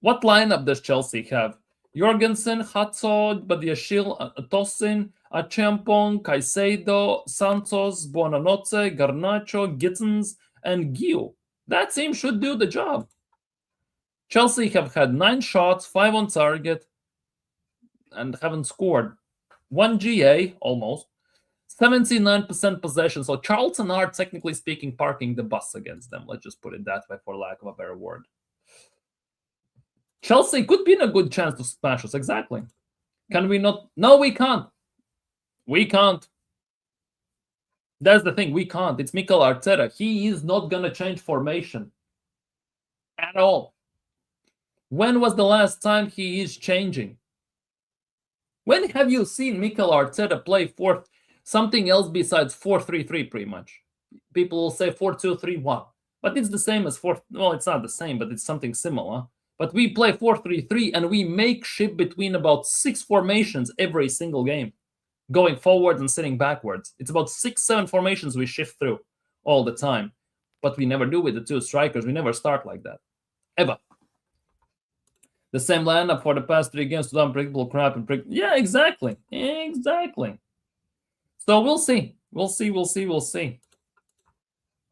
What lineup does Chelsea have? Jorgensen, Hatzod, Badiashil, Tosin, Achampong, Caicedo, Santos, Buonanotte, Garnacho, Gittins, and Gio. That team should do the job. Chelsea have had 9 shots, 5 on target, and haven't scored. 1 GA, almost. 79% possession. So Charlton are, technically speaking, parking the bus against them. Let's just put it that way for lack of a better word. Chelsea could be in a good chance to smash us. Exactly. Can we not? No, we can't. We can't. That's the thing. We can't. It's Mikel Arteta. He is not going to change formation at all. When was the last time he is changing? When have you seen Mikel Arteta play for something else besides 4-3-3 pretty much? People will say 4-2-3-1. But it's the same as 4. Well, it's not the same, but it's something similar. But we play 4-3-3 and we make shift between about 6 formations every single game, going forward and sitting backwards. It's about 6-7 formations we shift through all the time. But we never do with the 2 strikers. We never start like that. Ever. The same lineup for the past 3 games to unpredictable crap and yeah, exactly. So we'll see. We'll see.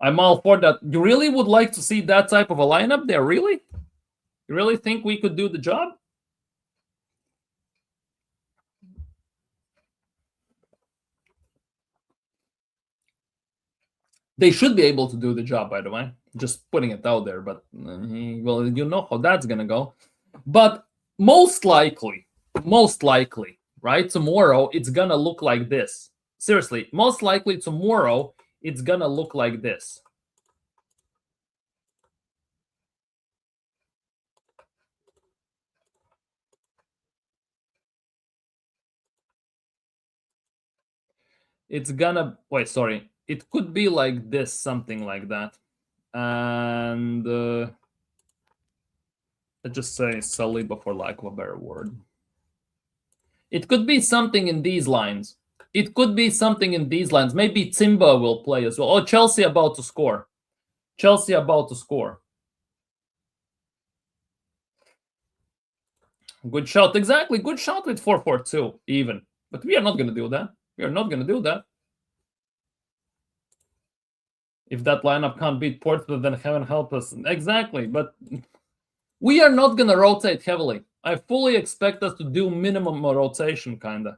I'm all for that. You really would like to see that type of a lineup there? Really? You really think we could do the job? They should be able to do the job, by the way. Just putting it out there. But, well, you know how that's going to go. But most likely, right, tomorrow, it's going to look like this. Seriously, most likely tomorrow, it's going to look like this. It's gonna, wait, sorry. It could be like this, something like that. And let's just say Saliba for lack of a better word. It could be something in these lines. Maybe Timber will play as well. Oh, Chelsea about to score. Good shot. Exactly. Good shot with 4-4-2 even. But we are not going to do that. If that lineup can't beat Portsmouth, then heaven help us. Exactly. But we are not going to rotate heavily. I fully expect us to do minimum rotation, kind of.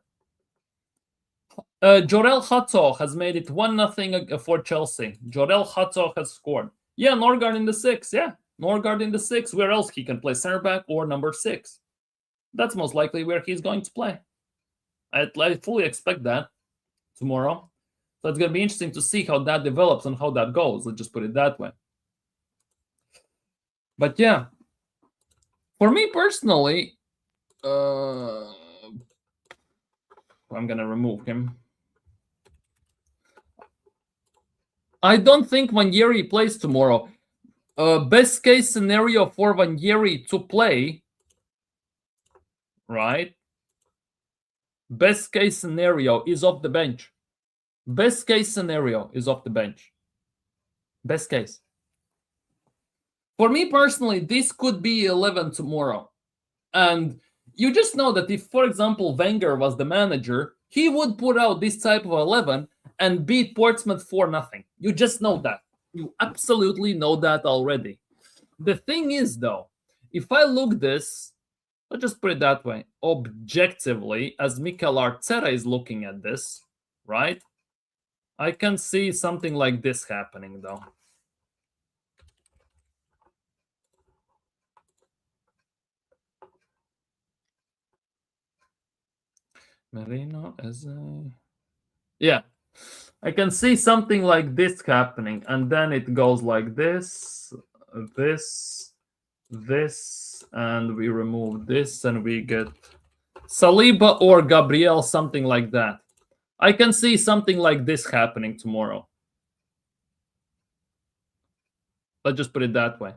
Jorel Hato has made it 1-0 for Chelsea. Jorel Hato has scored. Yeah, Norgard in the 6. Yeah, Norgard in the 6. Where else he can play? Center back or number 6. That's most likely where he's going to play. I fully expect that tomorrow. So it's going to be interesting to see how that develops and how that goes. Let's just put it that way. But yeah, for me personally, I'm going to remove him. I don't think Vanieri plays tomorrow. Best case scenario for Vanieri to play, right? Best case scenario is off the bench. Best case scenario is off the bench. Best case. For me personally, this could be 11 tomorrow. And you just know that if, for example, Wenger was the manager, he would put out this type of 11 and beat Portsmouth 4-0. You just know that. You absolutely know that already. The thing is, though, if I look this, let's just put it that way, objectively, as Mikel Arteta is looking at this, right? I can see something like this happening, though. Merino as a... Yeah. I can see something like this happening, and then it goes like this, this, and we remove this, and we get Saliba or Gabriel, something like that. I can see something like this happening tomorrow. Let's just put it that way.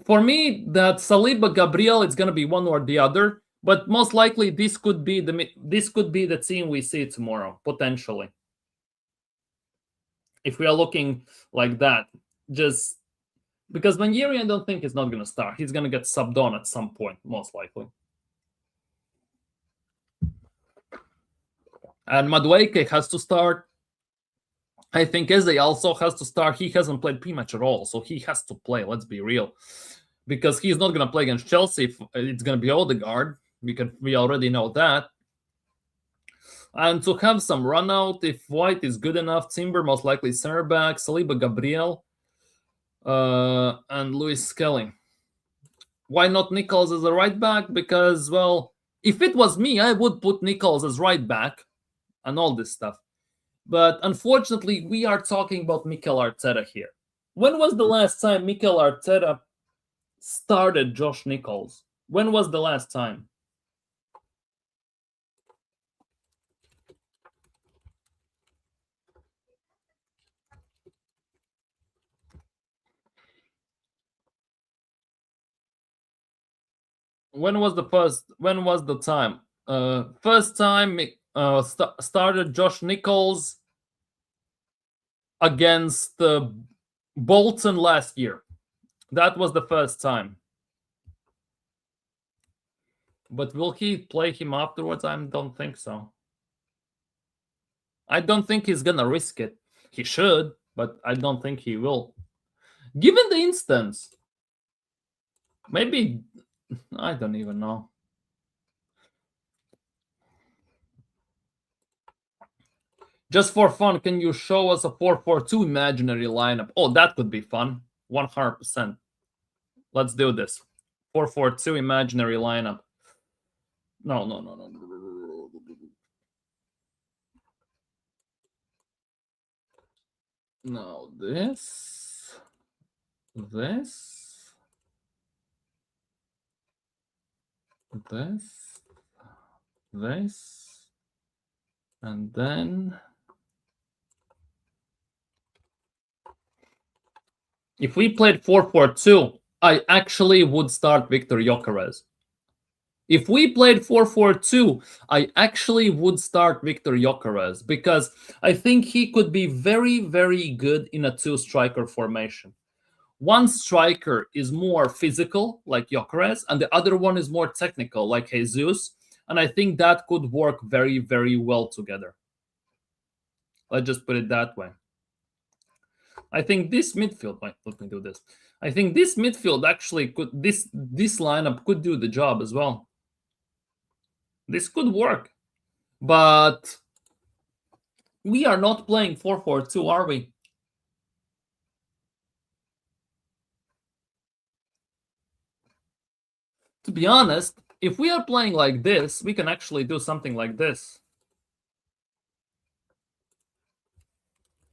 For me, that Saliba, Gabriel, it's going to be one or the other. But most likely, this could be the team we see tomorrow, potentially. If we are looking like that, just because Vanieri, I don't think is not going to start. He's going to get subbed on at some point, most likely. And Madueke has to start. I think Eze also has to start. He hasn't played pretty much at all, so he has to play. Let's be real, because he's not going to play against Chelsea. If it's going to be Odegaard. We already know that. And to have some run out, if White is good enough, Timber most likely center back, Saliba, Gabriel, and Luis Skelly. Why not Nichols as a right back? Because, well, if it was me, I would put Nichols as right back and all this stuff. But unfortunately, we are talking about Mikel Arteta here. When was the last time Mikel Arteta started Josh Nichols? When was the last time? When was the time? First time started Josh Nichols against Bolton last year. That was the first time. But will he play him afterwards? I don't think so. I don't think he's gonna risk it. He should, but I don't think he will. Given the instance, maybe, I don't even know. Just for fun, can you show us a 4-4-2 imaginary lineup? Oh, that could be fun. 100%. Let's do this. 4-4-2 imaginary lineup. No. No, this, and then if we played 4-4-2, I actually would start Victor Gyökeres. If we played 4-4-2, I actually would start Victor Gyökeres because I think he could be very, very good in a two-striker formation. One striker is more physical, like Gyökeres, and the other one is more technical, like Jesus. And I think that could work very, very well together. Let's just put it that way. I think this midfield, wait, let me do this. I think this midfield actually could, this lineup could do the job as well. This could work. But we are not playing 4-4-2, are we? To be honest, if we are playing like this, we can actually do something like this.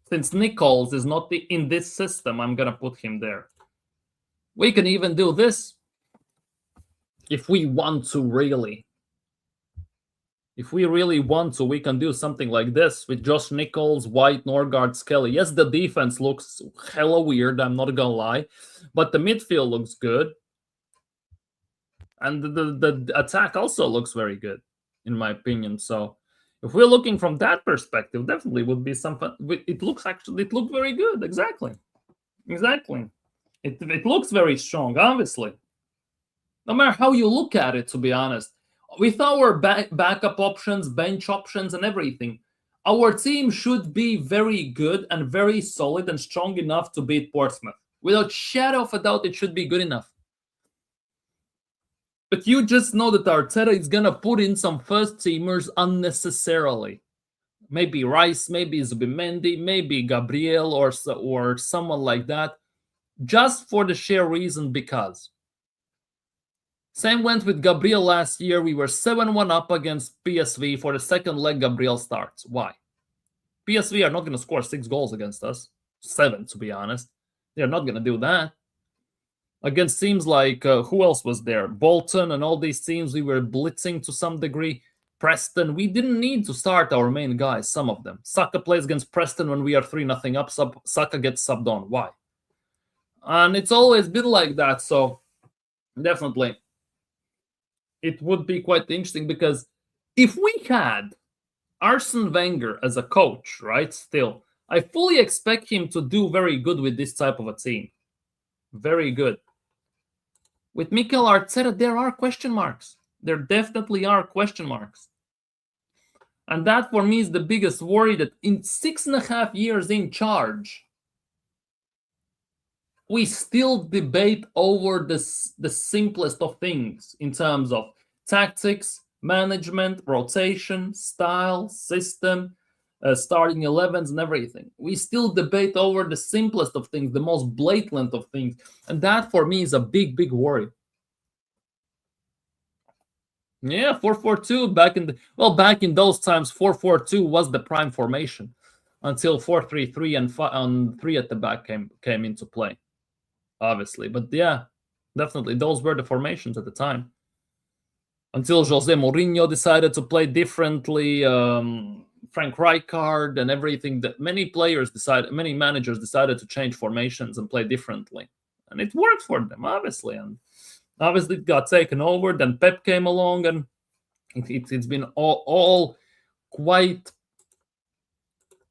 Since Nichols is not in this system, I'm going to put him there. We can even do this if we want to really. If we really want to, we can do something like this with Josh Nichols, White, Norgard, Skelly. Yes, the defense looks hella weird, I'm not going to lie. But the midfield looks good. And the attack also looks very good, in my opinion. So if we're looking from that perspective, definitely would be something. It looked very good. Exactly. It looks very strong, obviously. No matter how you look at it, to be honest, with our backup options, bench options, and everything, our team should be very good and very solid and strong enough to beat Portsmouth. Without shadow of a doubt, it should be good enough. But you just know that Arteta is going to put in some first teamers unnecessarily. Maybe Rice, maybe Zubimendi, maybe Gabriel or someone like that. Just for the sheer reason because. Same went with Gabriel last year. We were 7-1 up against PSV for the second leg. Gabriel starts. Why? PSV are not going to score 6 goals against us. 7, to be honest. They're not going to do that. Against teams like, who else was there? Bolton and all these teams, we were blitzing to some degree. Preston, we didn't need to start our main guys, some of them. Saka plays against Preston when we are 3-0 up. Saka gets subbed on. Why? And it's always been like that, so definitely it would be quite interesting because if we had Arsene Wenger as a coach, right, still, I fully expect him to do very good with this type of a team. Very good. With Mikel Arteta, there are question marks. There definitely are question marks. And that, for me, is the biggest worry, that in 6.5 years in charge, we still debate over the simplest of things in terms of tactics, management, rotation, style, system, starting 11s and everything. We still debate over the simplest of things, the most blatant of things. And that, for me, is a big, big worry. Yeah, 4-4-2 back in those times, 4-4-2 was the prime formation until 4-3-3 and 3 at the back came into play, obviously. But yeah, definitely those were the formations at the time. Until Jose Mourinho decided to play differently, Frank Rijkaard and everything, that many managers decided to change formations and play differently. And it worked for them, obviously. And obviously it got taken over. Then Pep came along, and it's been all quite,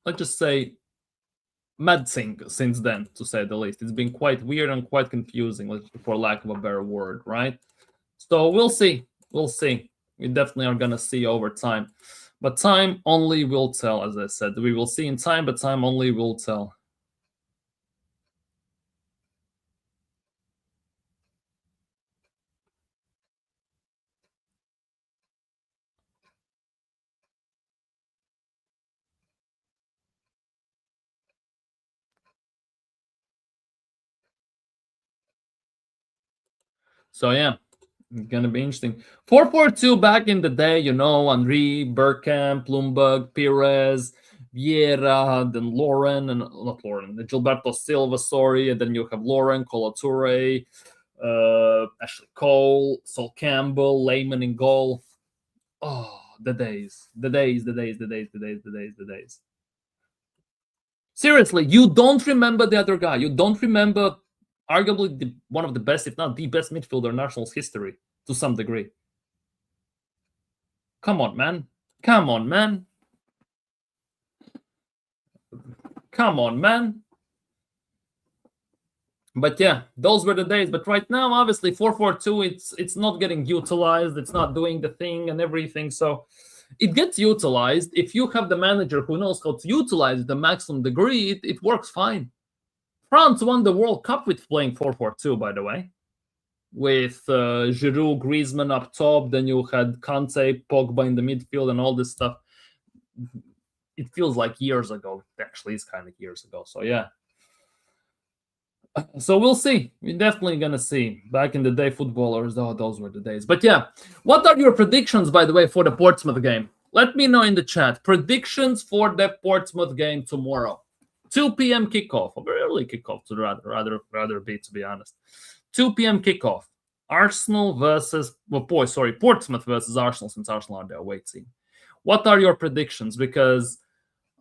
let's just say, mad thing since then, to say the least. It's been quite weird and quite confusing, for lack of a better word, right? So we'll see. We definitely are going to see over time. But time only will tell, as I said. We will see in time, but time only will tell. So yeah, it's going to be interesting. 4-4-2 back in the day, Henry, Bergkamp, Lumberg, Perez, Vieira, then Gilberto Silva, sorry, and then you have Lauren, Colature, Ashley Cole, Sol Campbell, Lehman in goal. Oh, the days. Seriously, you don't remember the other guy. You don't remember arguably one of the best, if not the best midfielder in Arsenal's history, to some degree. Come on, man. But yeah, those were the days. But right now, obviously, 4-4-2, it's not getting utilized. It's not doing the thing and everything. So it gets utilized. If you have the manager who knows how to utilize the maximum degree, it works fine. France won the World Cup with playing 4-4-2, by the way, with Giroud, Griezmann up top. Then you had Kante, Pogba in the midfield, and all this stuff. It feels like years ago. It actually is kind of years ago. So yeah. So we'll see. We're definitely gonna see. Back in the day, footballers, oh, those were the days. But yeah, what are your predictions, by the way, for the Portsmouth game? Let me know in the chat. Predictions for the Portsmouth game tomorrow. 2 p.m. kickoff. A very early kickoff to rather be, to be honest. 2 p.m. kickoff. Arsenal versus Portsmouth versus Arsenal, since Arsenal are the away team. What are your predictions? Because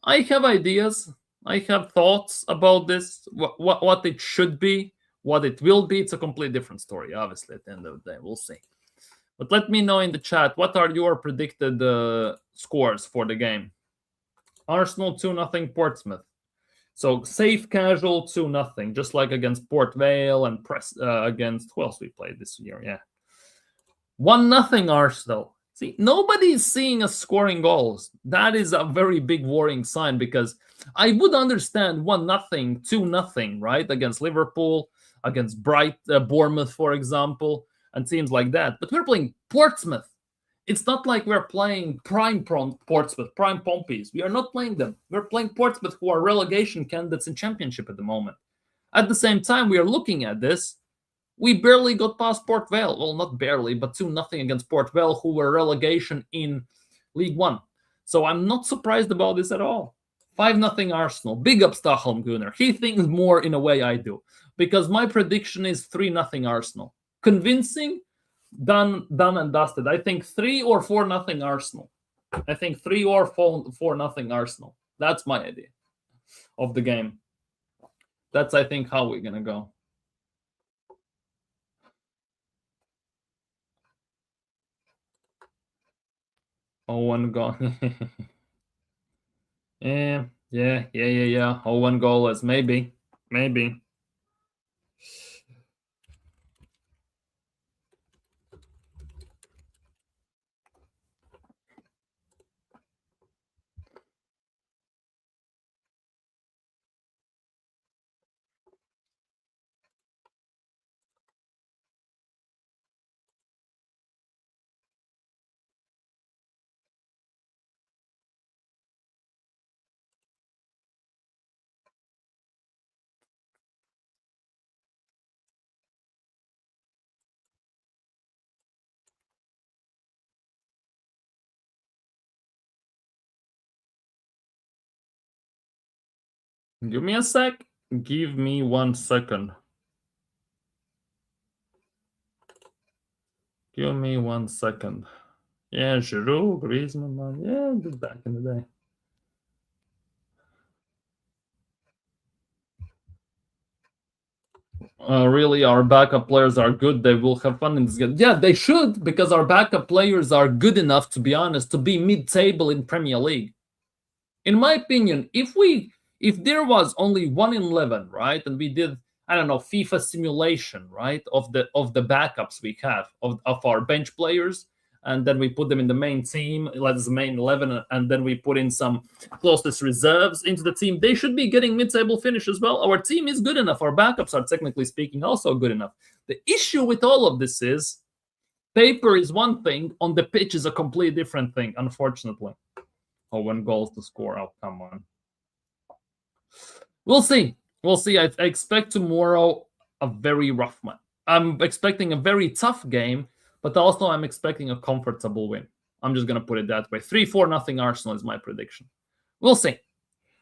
I have ideas. I have thoughts about this, what it should be, what it will be. It's a completely different story, obviously, at the end of the day. We'll see. But let me know in the chat, what are your predicted scores for the game? Arsenal 2-0 Portsmouth. So safe casual 2-0, just like against Port Vale and against who else we played this year? Yeah. 1-0 Arsenal. See, nobody's seeing us scoring goals. That is a very big worrying sign, because I would understand 1-0, 2-0, right? Against Liverpool, against Bournemouth, for example, and teams like that. But we're playing Portsmouth. It's not like we're playing prime Portsmouth, prime Pompeys. We are not playing them. We're playing Portsmouth, who are relegation candidates in Championship at the moment. At the same time, we are looking at this. We barely got past Port Vale. Well, not barely, but 2-0 against Port Vale, who were relegation in League One. So I'm not surprised about this at all. 5-0 Arsenal. Big up Stockholm Gooner. He thinks more in a way I do, because my prediction is 3-0 Arsenal. Convincing, done and dusted. I think 3 or 4-0 Arsenal. I think 3 or 4-0 Arsenal. That's my idea of the game. That's, I think, how we're going to go. One goal. yeah. One goal is maybe. Give me a sec. Give me 1 second. Give me 1 second. Yeah, Giroud, Griezmann, man. Yeah, just back in the day. Really, our backup players are good. They will have fun in this game. Yeah, they should, because our backup players are good enough, to be honest, to be mid-table in Premier League. In my opinion, if there was only 1 in 11, right, and we did, I don't know, FIFA simulation, right, of the backups we have of our bench players, and then we put them in the main team, like the main 11, and then we put in some closest reserves into the team, they should be getting mid-table finish as well. Our team is good enough. Our backups are, technically speaking, also good enough. The issue with all of this is paper is one thing, on the pitch is a completely different thing, unfortunately. 1 goals to score. Oh, come on. We'll see. I expect tomorrow a very rough one. I'm expecting a very tough game, but also I'm expecting a comfortable win. I'm just going to put it that way. 3-4-0 Arsenal is my prediction. We'll see.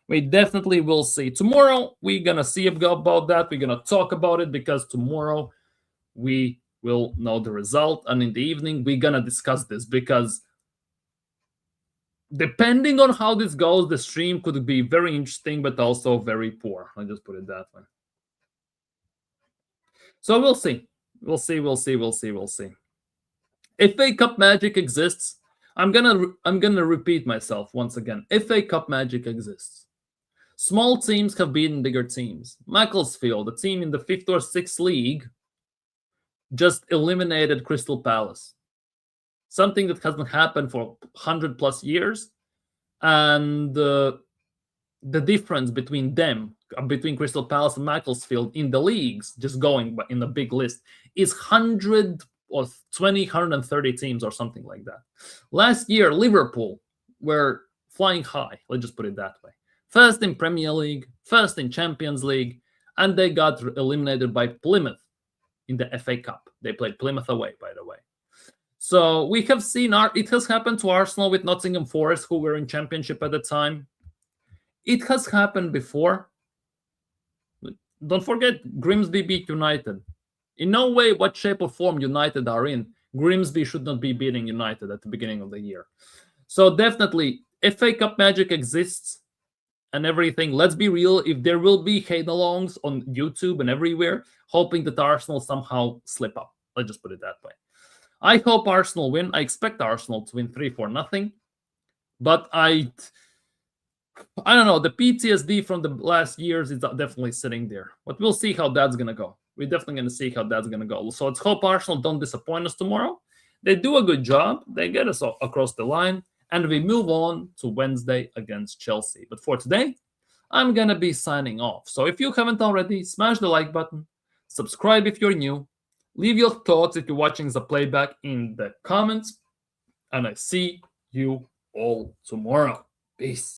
We definitely will see. Tomorrow, we're going to see about that. We're going to talk about it, because tomorrow we will know the result. And in the evening, we're going to discuss this, because depending on how this goes, the stream could be very interesting, but also very poor. I'll just put it that way. So we'll see. We'll see. FA Cup magic exists. I'm gonna repeat myself once again. FA Cup magic exists. Small teams have beaten bigger teams. Macclesfield, the team in the 5th or 6th league, just eliminated Crystal Palace. Something that hasn't happened for 100+ years. And the difference between them, between Crystal Palace and Macclesfield in the leagues, just going in the big list, is 130 teams or something like that. Last year, Liverpool were flying high. Let's just put it that way. First in Premier League, first in Champions League, and they got eliminated by Plymouth in the FA Cup. They played Plymouth away, by the way. So we have seen it has happened to Arsenal with Nottingham Forest, who were in Championship at the time. It has happened before. Don't forget, Grimsby beat United. In no way, what shape or form United are in, Grimsby should not be beating United at the beginning of the year. So definitely, FA Cup magic exists and everything. Let's be real, if there will be hate-alongs on YouTube and everywhere, hoping that Arsenal somehow slip up. Let's just put it that way. I hope Arsenal win. I expect Arsenal to win 3-4-0. But I don't know. The PTSD from the last years is definitely sitting there. But we'll see how that's going to go. We're definitely going to see how that's going to go. So let's hope Arsenal don't disappoint us tomorrow. They do a good job. They get us across the line. And we move on to Wednesday against Chelsea. But for today, I'm going to be signing off. So if you haven't already, smash the like button. Subscribe if you're new. Leave your thoughts if you're watching the playback in the comments. And I see you all tomorrow. Peace.